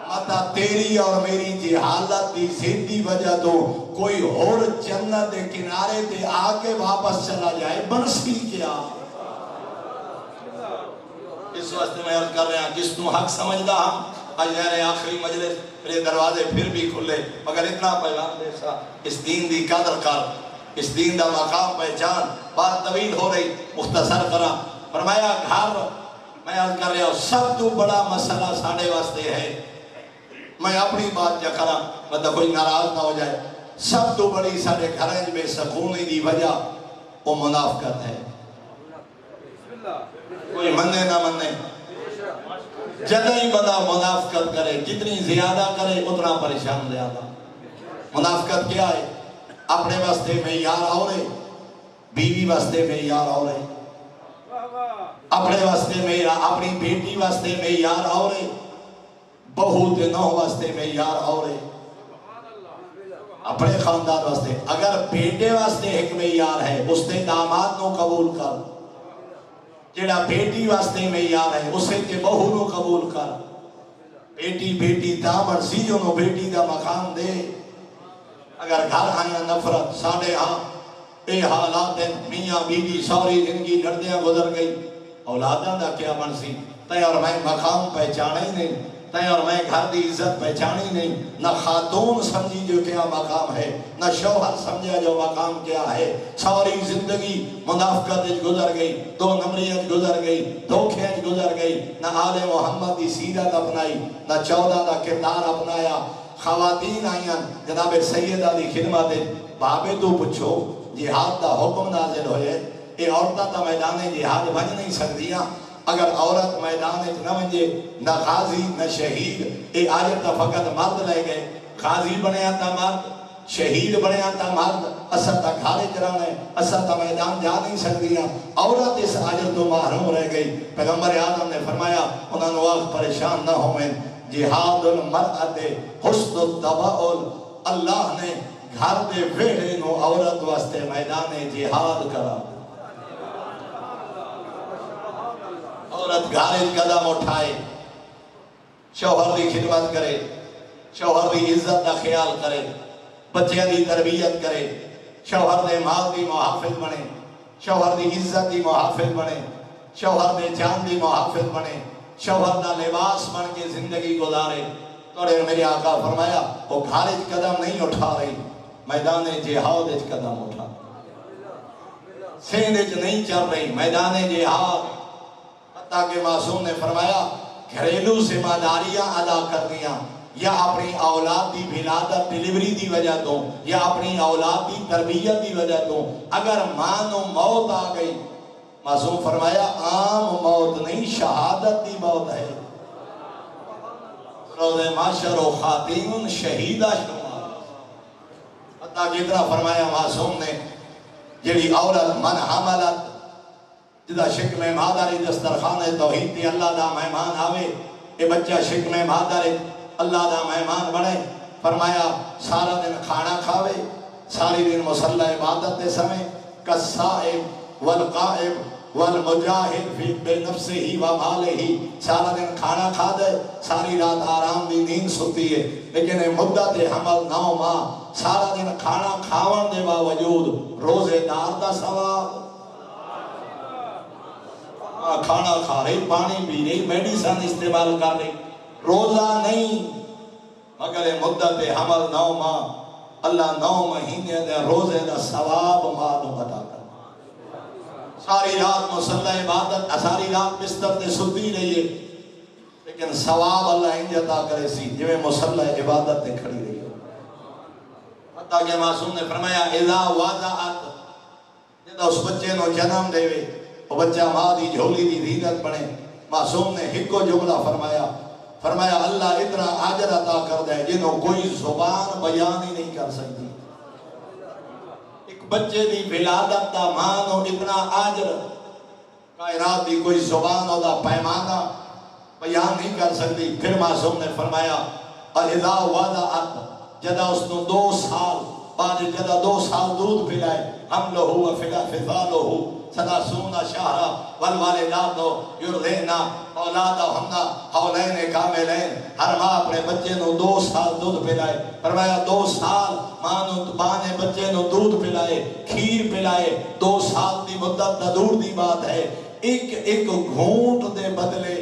متا تیری اور میری جی حالت دی زندی وجہ تو کوئی اور جنت دے کنارے دے آکے واپس چلا جائے بنسی کیا اس واسطے میں عرض کر رہا ہوں جس تو حق سمجھدا ہم آج میرے آخری مجلس میرے دروازے پھر بھی کھلے مگر اتنا پیغام دے سا اس دین دی قدر کر اس دین دا مقام پہچان بات طویل ہو رہی مختصر کرا فرمایا گھر میں عرض کر رہا ہوں سب تو بڑا مسئلہ ساڑھے واسطے ہے میں اپنی بات جا کرا مطلب کوئی ناراض نہ ہو جائے سب تو بڑی ساڑھے گھریں میں سکونی دی وجہ وہ منافقت ہے کوئی مننے نہ مننے جدہ ہی بندہ منافقت کرے جتنی زیادہ کرے اتنا پریشان زیادہ منافقت کیا ہے اپنے واسطے میں یار آؤ رہے بیوی واسطے میں یار آؤ رہے اپنے واسطے میں اپنی بیٹی واسطے میں یار آؤ رہے بہو دے نو واسطے میں یار آؤ رہے اپنے خاندان واسطے اگر بیٹے واسطے ایک میں یار ہے اس نے داماد نو قبول کر جڑا بیٹی واسطے میں یار ہے اسے تے بہو نو قبول کر بیٹی دامر سیجو نو بیٹی دا مقام دے اگر گھر آیا نفرت ساڑھے ہاں اے حالات میاں بیوی سوری زندگی لڑدیاں گزر گئی اولاداں دا کیا منسی تے اور میں مقام پہچانا ہی نہیں تے اور میں گھر دی عزت پہچانی نہیں نہ خاتون سمجھی جو کیا مقام ہے نہ شوہر سمجھا جو مقام کیا ہے ساری زندگی منافقت گزر گئی دو نمبریت گزر گئی دھوکھیں گزر گئی نہ آل محمد دی سیرت اپنائی نہ 14 دا کردار اپنایا خواتین آئیاں جناب سیدہ دی خدمت بابے تو پچھو جہاد دا حکم نازل ہوئے اے عورتہ تا میدان جہاد بن نہیں سکتیاں اگر عورت میدان نہ ونجے نہ غازی نہ شہید اے آج تا فقط مرد لے گئے غازی بنے آتا مرد شہید بنے آتا مرد اسا تا گھارے جرانے اسا تا میدان جا نہیں سکتیاں عورت اس آجر تو محروم رہ گئی پیغمبر آدم نے فرمایا انہوں نے وقت پریشان نہ ہوئے جہاد المرأت حسن التباؤل اللہ نے گھر دے ویڑے نو عورت واسطے میدان جہاد کرا عورت گھارے قدم اٹھائے شوہر دی خدمت کرے شوہر دی عزت دا خیال کرے بچے دی تربیت کرے شوہر دے مال دی محافظ بنے شوہر دی عزت دی محافظ بنے شوہر دے جان دی محافظ بنے شوہر دا لباس بن کے زندگی گزارے تو میرے آقا فرمایا وہ گھارے قدم نہیں اٹھا رہی میدان جہاد قدم اٹھا سیندھ نہیں چل رہی میدان جہاد حتیٰ کہ معصوم نے فرمایا گھریلو ذمہ داریاں ادا کرنیاں یا اپنی اولاد دی ولادت ڈیلیوری دی وجہ تو یا اپنی اولاد دی تربیت دی وجہ تو اگر ماں و موت آ گئی معصوم فرمایا عام موت نہیں شہادت دی موت ہے روز معاشر و خاتین شہیدہ شمار حتیٰ کہ اتنا فرمایا معصوم نے جڑی عورت من حملت جدا شکم مادری دسترخان توحید دی اللہ دا مہمان آوے اے بچہ شکم مادری اللہ دا مہمان بنے فرمایا سارا دن کھانا کھاوے ساری دن مسلح عبادت دے سمیں کالصائم والقائم والمجاہد فی بے نفس ہی و مال ہی سارا دن کھانا کھا دے ساری رات آرام دی نیند سوتی ہے لیکن مدت حمل 9 ماہ سارا دن کھانا کھاون دے باوجود روزے دار دا ثواب کھانا کھا رہی پانی پی رہی میڈیسن استعمال کر رہی روزہ نہیں مگر مدت حمل 9 ماہ اللہ 9 مہینے دے روزے دا ثواب معلوم عطا کر ساری رات مسلح عبادت ساری رات بستر تے ستی رہی ہے لیکن ثواب اللہ انج عطا کرے سی جو مسلح عبادت تے کھڑی رہی ہو حتیٰ کہ معصوم نے فرمایا اذا وضعت جدا اس بچے نو جنم دے وہ بچہ ماں دی جھولی دی زینت بنے معصوم نے ہکو جملہ فرمایا فرمایا اللہ اتنا آجر عطا کر دے جنہوں کوئی زبان بیان ہی نہیں کر سکتی. ایک بچے دی ولادت دا مانو اتنا آجر، کائنات دی کوئی زبان اور دا پیمانہ بیان نہیں کر سکتی. پھر معصوم نے فرمایا اذا وضعت، جدا اس نے 2 سال بعد جدا 2 سال دودھ پلائے، حملہ و فصالہ ثلاثون شہرا والوالدات یرضعن اولادہن حولین کاملین. ہر ماں اپنے بچے نو 2 سال دودھ پلائے. فرمایا 2 سال ماں نے بچے نو دودھ پلائے، کھیر پلائے. 2 سال دی مدت تا دور دی بات ہے. ایک گھونٹ دے بدلے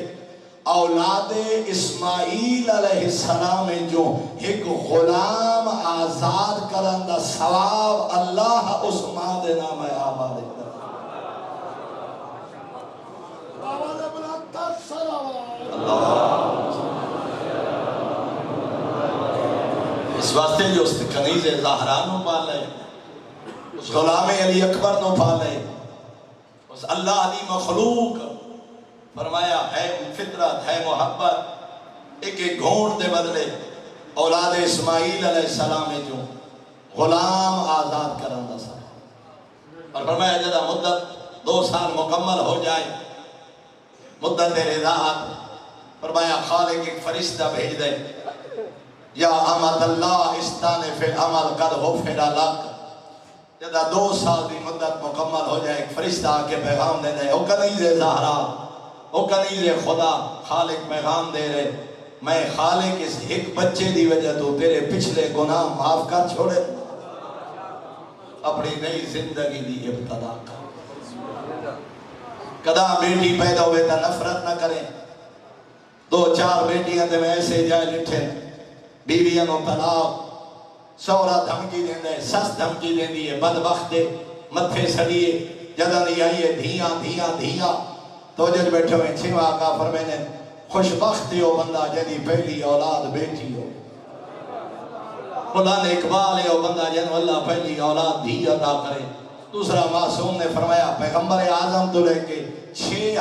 اولاد اسماعیل علیہ السلام جو ایک غلام آزاد کرن دا ثواب اللہ اس ماں دے نام ہے آباد کرتا. اس واسطے جو اس کنیز زہرا نو پالے، اس غلام علی اکبر نو پالے، اس اللہ علی مخلوق فرمایا ہے فطرت ہے محبت. ایک گھونٹ دے بدلے اولاد اسماعیل علیہ السلام جو غلام آزاد کرن دا سا. اور فرمایا جدا مدت 2 سال مکمل ہو جائے، مدت رضاعت، فرمایا خالق ایک فرشتہ بھیج دے، یا امت اللہ استان فی العمل قد غفر لک. جدا 2 سال دی مدت مکمل ہو جائے، ایک فرشتہ آکے پیغام دے دے، او کنیز زہرا، او کنیز خدا. خالق پیغام دے رہے، میں خالق اس ایک بچے دی وجہ تو تیرے پچھلے گناہ معاف کر چھوڑے، اپنی نئی زندگی دی ابتدا کر. کدا بیٹی پیدا ہوئے تا نفرت نہ کریں. 2-4 بیٹیاں تے میں ایسے جائے لٹھے، بیویاں نو طلاق، سورا دھمکی دیں دے، سس دھمکی دیں دیئے، بدبخت دے متھے سڑیے، جدہ نہیں آئیے دھیاں دھیاں دھیاں. تو جج بیٹھے ہوئے 6 آقا فرمینے خوشبخت ہو بندہ جدی پہلی اولاد بیٹی ہو. خدا نے اقبال ہے ہو بندہ جن اللہ پہلی اولاد دھی عطا کرے. دوسرا معصوم نے فرمایا پیغمبر اعظم تو لے کے 6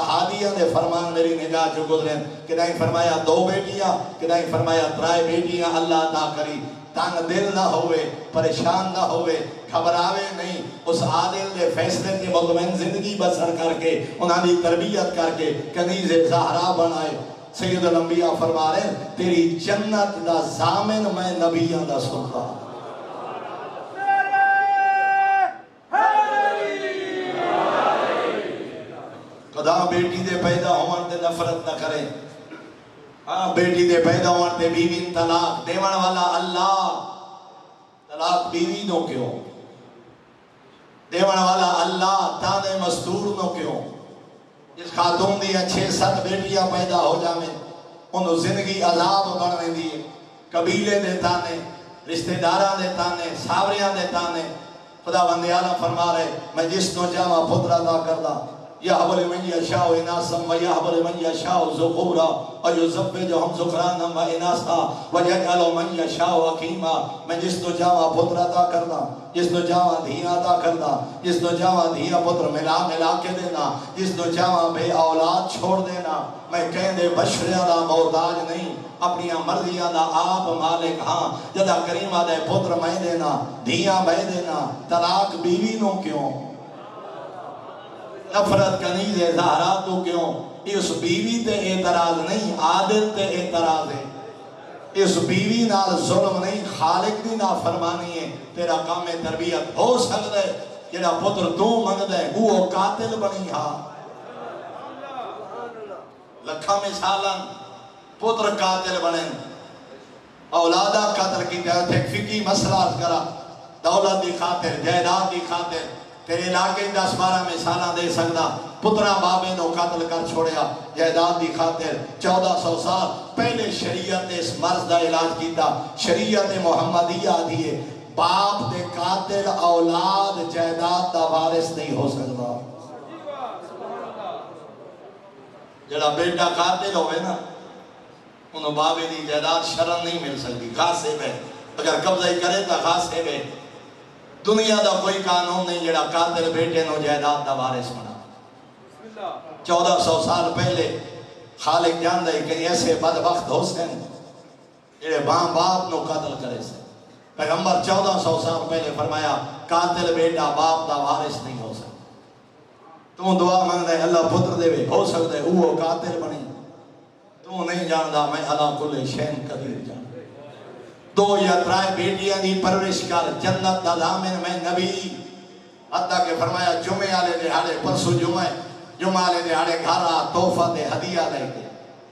ہادیاں نے فرمان میری نگاہ جو گزرے، کہ نہیں فرمایا 2 بیٹیاں، کہ نہیں فرمایا 3 بیٹیاں اللہ عطا کری. تنگ دل نہ ہوئے، پریشان نہ ہوئے، گھبراوے نہیں. اس عادل دے فیصلے کی مطمئن زندگی بسر کر کے، انہاں دی تربیت کر کے کنیز زہرا بنائے. سید الانبیاء فرما رہے ہیں تیری جنت دا ضامن میں نبیوں دا سلطان. خدا بیٹی دے پیدا ہونے دے نفرت نہ کریں. ہاں بیٹی دے پیدا ہونے دے بیوی طلاق دیوان والا اللہ. طلاق بیوی نو کیوں دیوان والا اللہ، تانے مستور نو کیوں. اس خاتون دی 6-7 بیٹیاں پیدا ہو جامیں، انہوں زندگی عذاب بڑھنے دیئے. قبیلے دے تانے، رشتہ داراں دے تانے، ساوریاں دے تانے. خدا بندے عالم فرما رہے میں جس نو جاواں پتر عطا کردہ، یَحْبُ لِمَنْ يَشَاءُ إِنَاثًا وَيَحْبُ لِمَنْ يَشَاءُ ذُكُورًا وَيُزَوِّجُهُمْ ذُكْرَانًا وَإِنَاثًا وَيَجْعَلُ مَنْ يَشَاءُ عَقِيمًا. میں جس نو جاواں پتر عطا کردہ، جس نو جاواں دھیاں عطا کردہ، جس نو جاواں دھیاں پتر ملا کے دینا، جس نو جاواں بے اولاد چھوڑ دینا. میں کہیں دے بشریاں دا محتاج نہیں، اپنی مرضیاں دا آپ مالک. ہاں جدا کریمہ دے پتر میں دینا، دھیاں میں دینا. طلاق بیوی نو کیوں، نفرت کنیز زہرا تو کیوں. اس بیوی تے اعتراض نہیں، عادل تے اعتراض ہے. اس بیوی نال ظلم نہیں، خالق دی نافرمانی ہے. تیرا کام تربیت ہو سکتا ہے جڑا پتر تو منگدا ہے وہ قاتل بنی. ہاں لکھاں مثالاں پتر قاتل بنے، اولادہ قتل کی جائے. ایک فقہی مسئلہ کرا، دولت دی خاطر، جائیداد دی خاطر تیرے علاقے 10-12 مثالاں دے سکتا. پترہ بابے نو قتل کر چھوڑیا جائیداد دی خاطر. 1400 سال پہلے شریعت نے اس مرض دا علاج کیتا. شریعت محمدیہ دیئے باپ دے قاتل اولاد جائیداد دا وارث نہیں ہو سکتا. جڑا بیٹا قاتل ہوئے نا انہوں بابے دی جائیداد شرن نہیں مل سکتی. غاصب ہے، اگر قبضہ ہی کرے تا غاصب ہے. دنیا دا کوئی قانون نہیں جڑا قاتل بیٹے نو جائیداد دا وارث بنا. 1400 سال پہلے خالق جان دے کہ ایسے بدبخت ہو سن جڑے باپ نو قتل کرے سے پیغمبر 1400 سال پہلے فرمایا قاتل بیٹا باپ دا وارث نہیں ہو سکتا تو دعا مانگ دے اللہ پتر دے ہو سکتا ہے وہ قاتل بنی تو نہیں جاندا میں اللہ کل شین قدیر جان دو یا ترائے بیٹیاں دی پرورش کر جنت دا ضامن میں نبی حتیٰ کہ فرمایا جمعے والے دہاڑے پرسوں جمعہ والے دہاڑے گھر آ تحفہ دے ہدیہ لے کے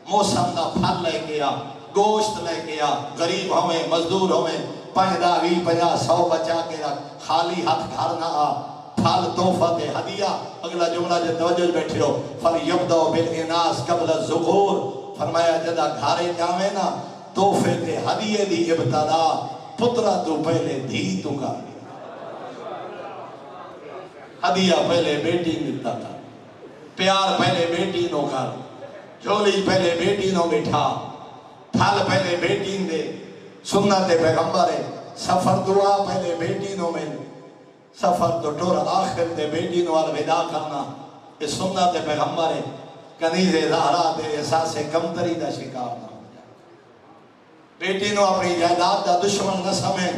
موسم دا پھل لے کے آ گوشت لے کے آ غریب ہوئے مزدور ہوئے 50 20 50 100 بچا کے رکھ خالی ہاتھ گھر نہ آ پھل تحفہ دے ہدیہ اگلا جملہ جو توجہ بیٹھے ہو فَلْيَبْدَوْ بِالْإِنَاسِ قَبْلَ الزُّخُورِ فرمایا جدا گھارے جاوے نا تحفے دے ہدیے دی ابتدا پترہ تو پہلے دھی تو کا ہدیہ پہلے بیٹی ملتا تھا پیار پہلے بیٹی نو کر جھولی پہلے بیٹی نو بٹھا پھل پہلے بیٹی دے سنت پیغمبر ہے سفر دعا پہلے بیٹی نو مل سفر تو ٹور آخر دے بیٹی نو الوداع کرنا یہ سنت پیغمبر ہے کنیز زہرا دے احساس کمتری دا شکار نہ ہو جائے بیٹی نو اپنی جائیداد دا دشمن نہ سمیں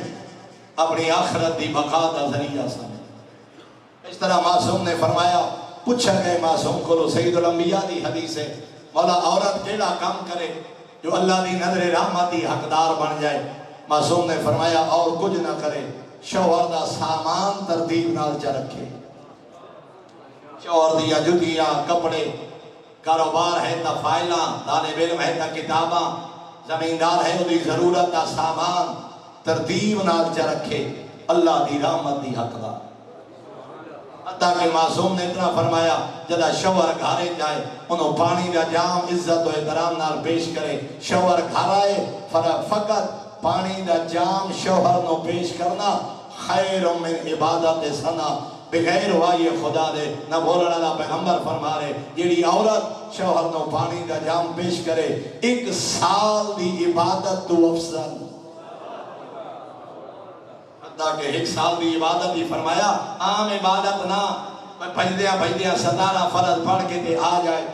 اپنی آخرت دی بقا دا ذریعہ سمیں اس طرح معصوم نے فرمایا پوچھا گئے معصوم کو سید الانبیاء دی حدیث ہے مولا عورت کیڑا کام کرے جو اللہ دی نظر رحمتی حقدار بن جائے معصوم نے فرمایا اور کچھ نہ کرے شوہر دا سامان ترتیب نال چا رکھے شوہر دیا جتیاں کپڑے کاروبار ہے تا فائلاں طالب علم ہے تا کتاباں زمیندار ہے دی ضرورت دا سامان ترتیب نال چا رکھے اللہ دی رحمت دی حقدار حتیٰ کہ معصوم نے اتنا فرمایا جدا شوہر گھارے جائے انہوں پانی دا جام عزت و احترام نال پیش کرے شوہر گھارائے فقط پانی دا جام شوہر نو پیش کرنا خیر من عبادت سنا بغیر وائی خدا دے نہ بولنا لا پیغمبر فرما رہے جیڑی عورت شوہر نو پانی دا جام پیش کرے 1 سال دی عبادت تو افضل کہ 1 سال دی عبادت ہی فرمایا عام عبادت نہ بھجدیاں 17 فرض پڑھ کے تے آ جائے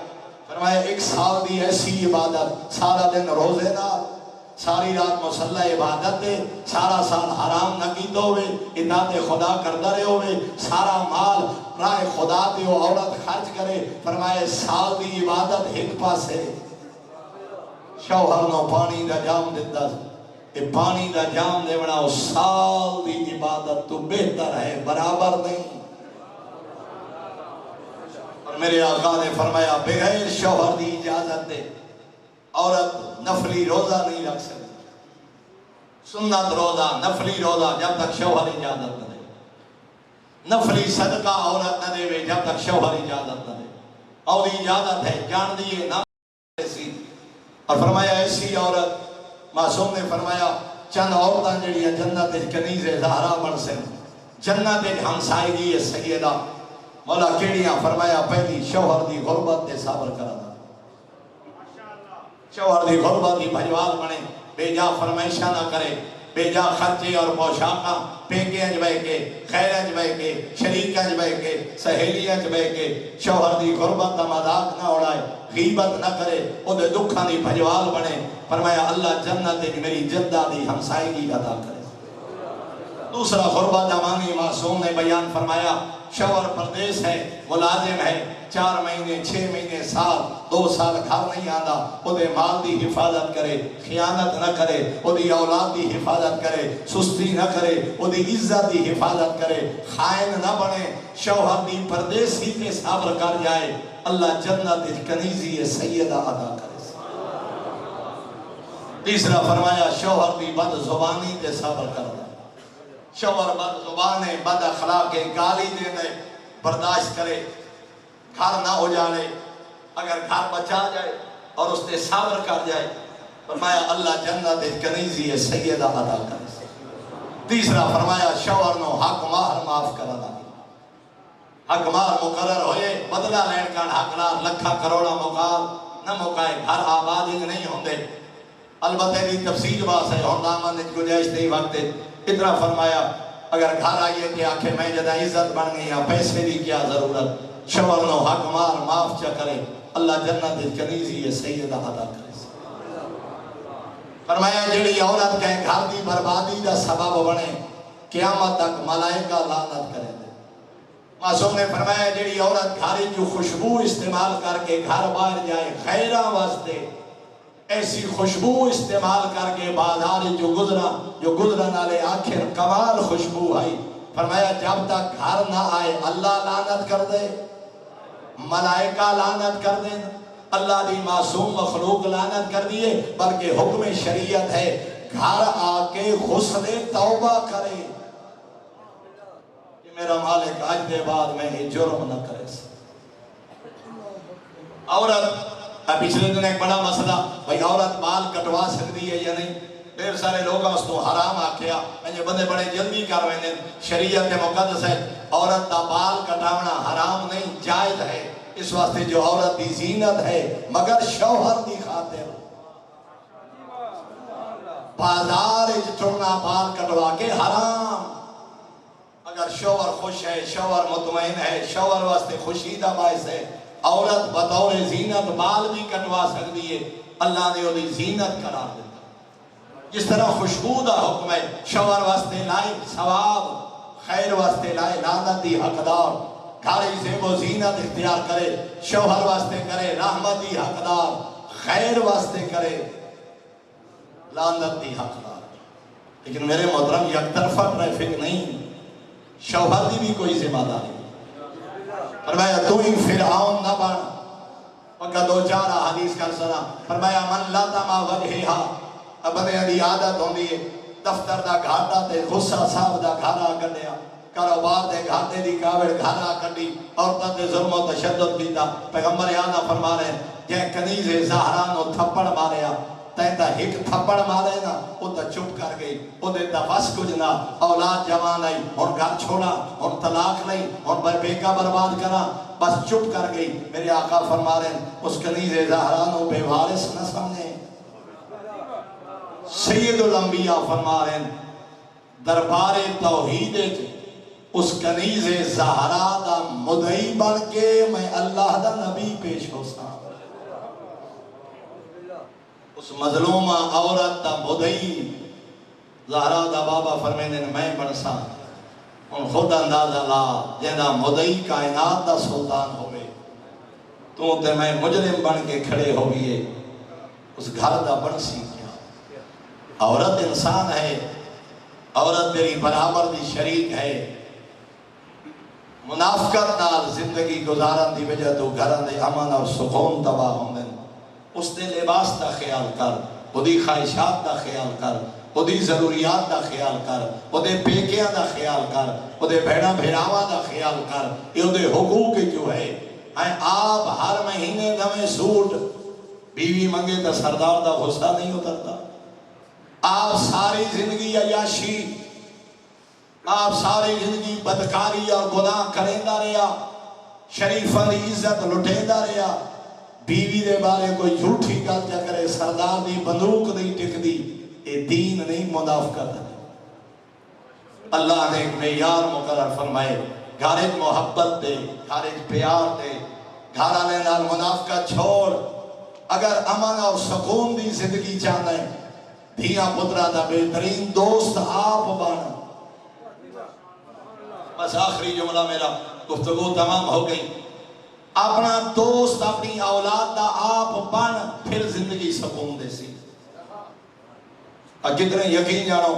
فرمایا 1 سال دی ایسی عبادت سارا دن روزے نہ ساری رات مصلی عبادت دے سارا سال حرام نہ کیتا ہوئے اطاعت خدا کردہ رہے ہوئے سارا مال راہ خدا تے وہ عورت خرچ کرے فرمایا سال دی عبادت ایک پاسے شوہر نو پانی دا جام دیتا کہ پانی دا جام دے بنا اس سال دی عبادت تو بہتر ہے برابر نہیں اور میرے آقا نے فرمایا بغیر شوہر دی اجازت دے عورت نفلی روزہ نہیں رکھ سکتی سنت روزہ نفلی روزہ جب تک شوہر اجازت نہ دے نفلی صدقہ عورت نہ دے جب تک شوہر اجازت نہ دے اور اجازت ہے جان دیئے نہ ایسی اور فرمایا ایسی عورت معصوم نے فرمایا چند عورتاں جڑیاں جنت کنیز زہرا بن سے جنت ہمسائیگی سیدہ مولا کیڑیاں فرمایا پہلی شوہر دی غربت تے صبر کرنا شوہر دی غربت دی بھجوال بنے بے جا فرمائشہ نہ کرے بے جا خرچے اور پوشاکاں پیکے اج بے کے خیر اج بے کے شریک اج بے کے سہیلی اج بے کے شوہر دی غربت دا مذاق نہ اڑائے غیبت نہ کرے او دے دکھاں دی بھجوال بنے فرمایا اللہ جنت میری جدہ دی ہمسائیگی عطا کرے دوسرا غربت امانی معصوم نے بیان فرمایا شوہر پردیس ہے ملازم ہے 4 مہینے 6 مہینے سال 2 سال گھر نہیں آندا او دے مال دی حفاظت کرے خیانت نہ کرے او دی اولاد دی حفاظت کرے سستی نہ کرے او دی عزت دی حفاظت کرے خائن نہ بنے شوہر دی پردیسی کے صبر کر جائے اللہ جنت کنیزی سیدہ عطا کرے تیسرا فرمایا شوہر دی بد زبانی تے صبر کرنا شوہر بد زبانے بد اخلاق گالی دینے برداشت کرے گھر نہ ہو جائے اگر گھر بچا جائے اور اس نے صبر کر جائے فرمایا اللہ جنت کنیزی سیدہ عطا کرے تیسرا فرمایا شوہر نو حق مہر معاف کرنا حق مہر مقرر ہوئے بدلہ لین کا حقدار لکھا کروڑا مقام نہ مقائے گھر آباد نہیں ہوندے البتہ دی تفصیل باس ہے اور دامن نے گنجائش نہیں وقت اتنا فرمایا اگر گھر آئیے کہ آنکھیں میں جدہ عزت بن گئی یا پیسے دی کیا ضرورت شوہر نو حق مار معاف چا کرے اللہ جنت کنیزی ہے سیدہ عطا کرے. فرمایا جڑی عورت کے گھر دی بربادی دا سبب بنے قیامت تک ملائکہ لعنت کرے دے. معصوم نے فرمایا جڑی عورت گھر جو خوشبو استعمال کر کے گھر باہر جائے خیراں واسطے ایسی خوشبو استعمال کر کے بازار جو گزرن والے آخر کمال خوشبو آئی. فرمایا جب تک گھر نہ آئے اللہ لعنت کر دے, ملائکہ لعنت کر دیں, اللہ دی معصوم مخلوق لعنت کر دیے. بلکہ حکم شریعت ہے گھر آ کے غسل توبہ کرے کہ میرا مالک آج دے بعد میں یہ جرم نہ کرے. عورت پچھلے دن ایک بڑا مسئلہ بھئی عورت بال کٹوا سکتی ہے یا نہیں. ڈھیر سارے لوگ اس کو حرام آکھیا یہ بندے بڑے جلدی کر رہے ہیں. شریعت مقدس ہے عورت دا بال کٹاونا حرام نہیں جائز ہے. اس واسطے جو عورت دی زینت ہے مگر شوہر دی خاطر بازار ٹرنا بال کٹوا کے حرام. اگر شوہر خوش ہے, شوہر مطمئن ہے, شوہر واسطے خوشی دا باعث ہے, عورت بطور زینت بال بھی کٹوا سکتی ہے. اللہ نے وہ زینت قرار دیتا. جس طرح خوشبو دا حکم ہے شوہر واسطے لائے ثواب, خیر واسطے لائے لعنت دی حقدار. گھر سے وہ زینت اختیار کرے شوہر واسطے کرے رحمت دی حقدار, خیر واسطے کرے لعنت دی حقدار. لیکن میرے محترم یک طرفہ ٹریفک نہیں, شوہر دی بھی کوئی ذمہ داری. فرمایا تو ہی فرعون نہ بن. وقت دو چار حدیث کر سنا. فرمایا من لطم وجہہا, بندے دی عادت ہوندی ہے دفتر دا گھاٹا تے غصہ صاحب دا گھارا کڈیا, کاروبار دے گھاٹے دی کاوڑ گھارا کڈی, عورتاں تے ظلم و تشدد کیتا. پیغمبر آنا فرما رہے ہیں جے کنیز زہرا نو تھپڑ ماریا تینتا ایک تھپڑ مارے نا وہ تا چپ کر گئی, وہ دیتا بس کچھ نہ, اولاد جوان آئی اور گھر چھوڑا اور طلاق نہیں اور بیکا برباد کرا, بس چپ کر گئی. میرے آقا فرما رہے ہیں اس کنیز زہرا نو بے وارث نہ سمجھے. سید الانبیاء فرما رہے ہیں دربار توحید اس کنیز زہرا دا مدعی بن کے میں اللہ دا نبی پیش ہو سا. اس مظلومہ عورت دا مدعی زہرا دا بابا فرمینے میں بن سا. ان خود اندازہ لا جہاں مدعی کائنات دا سلطان ہوئے تو تے میں مجرم بن کے کھڑے ہوئے اس گھر دا بن سی. عورت انسان ہے, عورت تیری برابر دی شریک ہے. منافقت نال زندگی گزارن دی وجہ تو گھران دے امن اور سکون تباہ ہوندے. اس دے لباس دا خیال کر, وہ دی خواہشات دا خیال کر, وہ دی ضروریات دا خیال کر, وہ دے پیکیاں دا خیال کر, وہ دے بھیڑا بھیڑاوا دا خیال کر. یہ دے حقوق جو ہے آپ ہر مہینے نویں سوٹ بیوی منگے تا سردار دا غصہ نہیں اترتا. آپ ساری زندگی عیاشی, آپ ساری زندگی بدکاری اور گناہ کریندہ رہا, شریفہ دی عزت لٹیندہ رہا. بیوی دے بارے کوئی جھوٹی گل جا کرے, سردار دی بندوق نہیں ٹک دی. اے دین نہیں منافقت ہے. اللہ نے ایک معیار مقرر فرمائے, گھرج محبت دے, گھرج پیار دے, گھر آنے نال منافقت چھوڑ. اگر امن اور سکون دی زندگی چاہنا ہے دھیاں پترہ دا بہترین دوست آپ بن. بس آخری جملہ میرا گفتگو تمام ہو گئی. اپنا دوست اپنی اولاد دا آپ بن پھر زندگی سکون دے سی. اور کتنے یقین جانو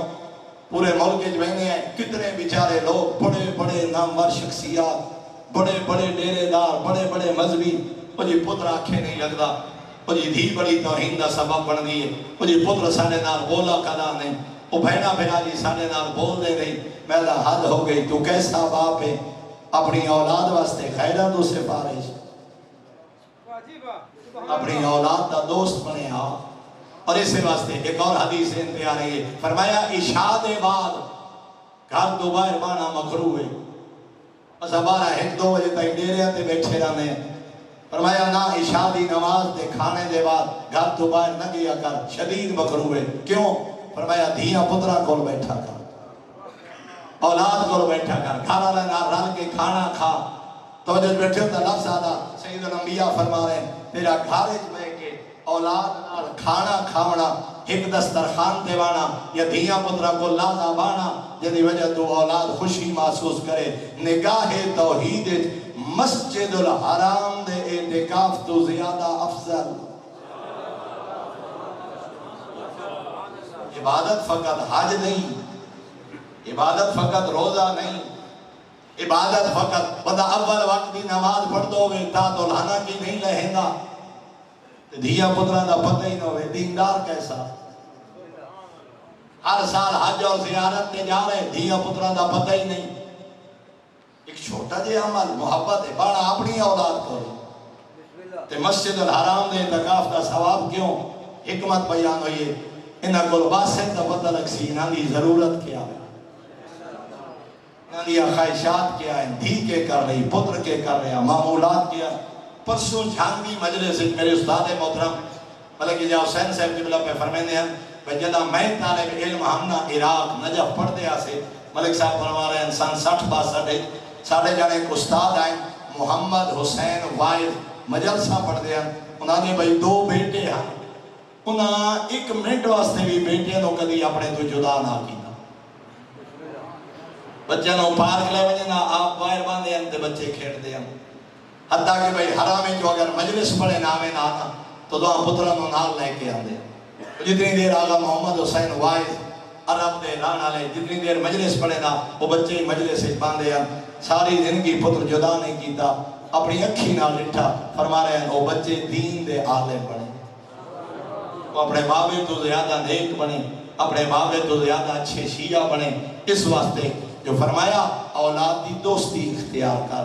پورے ملک کے جوینے ہیں کتنے بیچارے لوگ بڑے بڑے نامور شخصیات, بڑے بڑے ڈیرے دار, بڑے بڑے مذہبی, وہ جی پتر آنکھیں نہیں لگتا, وہ جی دھی بڑی توہین دا سبب بن دی ہے, وہ جی پتر ساڑے نال بولا کدا نہیں, وہ بہنا بھینا جی ساڑے نال بول دے نہیں. میرا حد ہو گئی, تو کیسا باپ ہے اپنی اولاد واسطے خیرہ تو سفارش, اپنی اولاد دا دوست بنے ہاں. اور اس سے واسطے ایک اور حدیث انتہا رہی ہے. فرمایا عشاء دے بعد گھر تو باہر بانا مکروہ ہے. بس ہمارا 1-2 بجے تک ڈیرے تے بیٹھے رہنے. فرمایا نہ عشاء دی نماز دے کھانے دے بعد گھر تو باہر نہ گیا کر, شدید مکروہ ہے. کیوں؟ فرمایا دھیاں پترہ کول بیٹھا کر, اولاد کول بیٹھا کر, کھانا لینا رل کے کھانا کھا. تو جب بیٹھے ہوتا لفظ آدھا سید الانبیاء فرما رہے ہیں تیرا گھر میں کے اولاد نال کھانا کھاونا ایک دسترخوان تے وانا یا دھیاں پترا کو لازا بانا جدی وجہ تو اولاد خوشی محسوس کرے نگاہ توحید مسجد الحرام دے اعتکاف تو زیادہ افضل عبادت فقط حج نہیں عبادت فقط روزہ نہیں عبادت فقط بندہ اول وقت دی نماز پڑھ دو گے تا دلہنا کی نہیں لہیں گا دھیا پتران دا پتہ ہی نہ ہوئے دیندار کیسا ہر سال حج اور زیارت تے جا رہے دھیا پتران دا پتہ ہی نہیں ایک چھوٹا جے عمل محبت ہے بڑا اپنی اولاد کرو تے مسجد الحرام دے اعتکاف دا ثواب کیوں حکمت بیان ہوئی انہاں کول باسن دا پتہ لگ سی انہاں دی ضرورت کیا ہے انہاں دی خواہشات کیا ہے دھی کے کر رہی پتر کے کر رہے معمولات کیا پرسوں جھانگی مجلس میرے استاد محترم ملک جا حسین صاحب قبلہ پہ فرمیندے ہیں بجدہ میں طالب علم ہمنا عراق نجف پڑھ دیا سے ملک صاحب فرما رہے ہیں انسان 60-62 ساڑھے جانے ایک استاد آئیں محمد حسین وائز مجلسہ پڑھ دیا انہوں نے بھئی 2 بیٹے ہیں انہاں 1 منٹ واسطے بھی بیٹے نو کدی اپنے تو جدا نہ کیتا بچے نو پارک لے وجہ نا آپ وائر باندھے ہیں تے بچے کھیڑ دے ہیں حتیٰ کہ بھئی حرامیں جو اگر مجلس پڑھے نامے نہ آنا تو دعا پترہ نو نال لے کے آن دے جتنی دیر آگا محمد حسین وائز عرب دے رانا لے جتنی دیر مجلس پڑھے نا وہ بچے مجلس باندھے ہیں ساری زندگی پتر جدا نہیں کیتا اپنی اکھی نہ لٹھا فرما رہے ہیں وہ بچے دین دے آلے بڑھے وہ اپنے بابے تو زیادہ نیک بنے اپنے بابے تو زیادہ اچھے شیعہ بنے اس واسطے جو فرمایا اولاد دی دوستی اختیار کر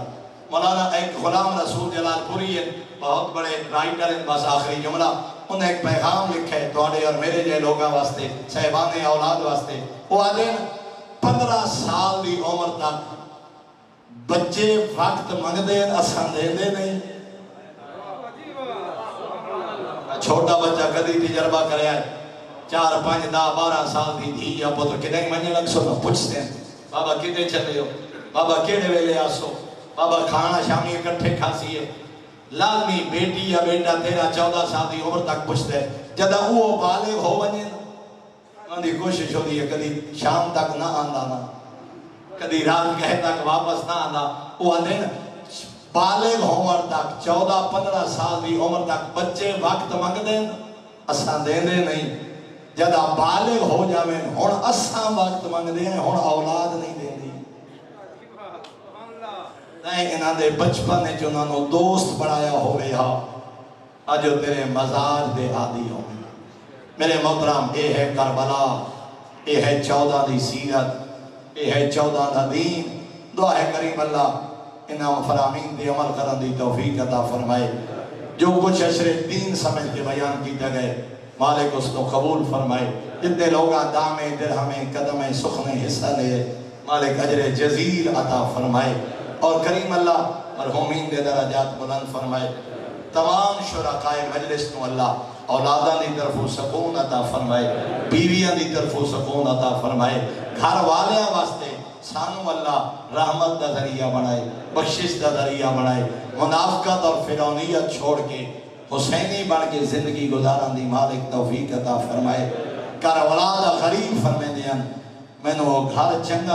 مولانا ایک غلام رسول جلال پوری ہے بہت بڑے رائٹر ہیں بس آخری جملہ انہیں ایک پیغام لکھا ہے توڑے اور میرے جے لوگاں واسطے صاحبان اولاد واسطے وہ آدھے 15 سال دی عمر تک بچے وقت منگ دے اساں دے دے نہیں چھوٹا بچہ کدی تجربہ کرے آئے 4 5 10 12 سال دی دھی یا پتر کدھیں منجے لگ سو نہ پوچھتے ہیں بابا کدھے چلے ہو بابا کیڑے ویلے آسو بابا کھانا شامی اکٹھے کھاسی ہے لازمی بیٹی یا بیٹا 13 14 سال دی عمر تک پوچھتے ہیں جدہ وہ بالغ ہو بنے نا دی کوشش ہو دی ہے کدی شام تک نہ آندہ نا کدی رات گہے تک واپس نہ آندہ وہ آدھے نا بالغ عمر تک 14 15 سال دی عمر تک بچے وقت مانگ دیں اساں دیں دے نہیں جدہ بالغ ہو جاویں ہون اساں وقت مانگ دیں ہون اولاد نہیں دیں دی نہیں انہاں دے بچپن نے جو انہاں نو دوست بڑھایا ہوئے ہاں آجو تیرے مزار دے عادی ہوئے میرے محترم اے ہے کربلا اے ہے 14 دی سیرت اے ہے 14 دا دین دعا ہے کریم اللہ انہاں فرامین دی عمل کرن دی توفیق عطا فرمائے جو کچھ عشر دین سمجھ کے بیان کیتا گئے مالک اس کو قبول فرمائے جتنے لوگاں دامیں درہمیں قدمیں سخنیں حصہ لے مالک اجر جزیل عطا فرمائے اور کریم اللہ مرحومین دے درجات بلند فرمائے تمام شرکائے مجلس نو اللہ اولاداں دی طرفو سکون عطا فرمائے بیویاں دی طرفو سکون عطا فرمائے گھر والیاں واسطے سانو اللہ رحمت دا ذریعہ بنائے بخشش دا ذریعہ بنائے منافقت اور فرعونیت چھوڑ کے حسینی بن کے زندگی گزارن دی مالک توفیق عطا فرمائے کر اولاد غریب فرمے دیاں میں نو گھر چنگا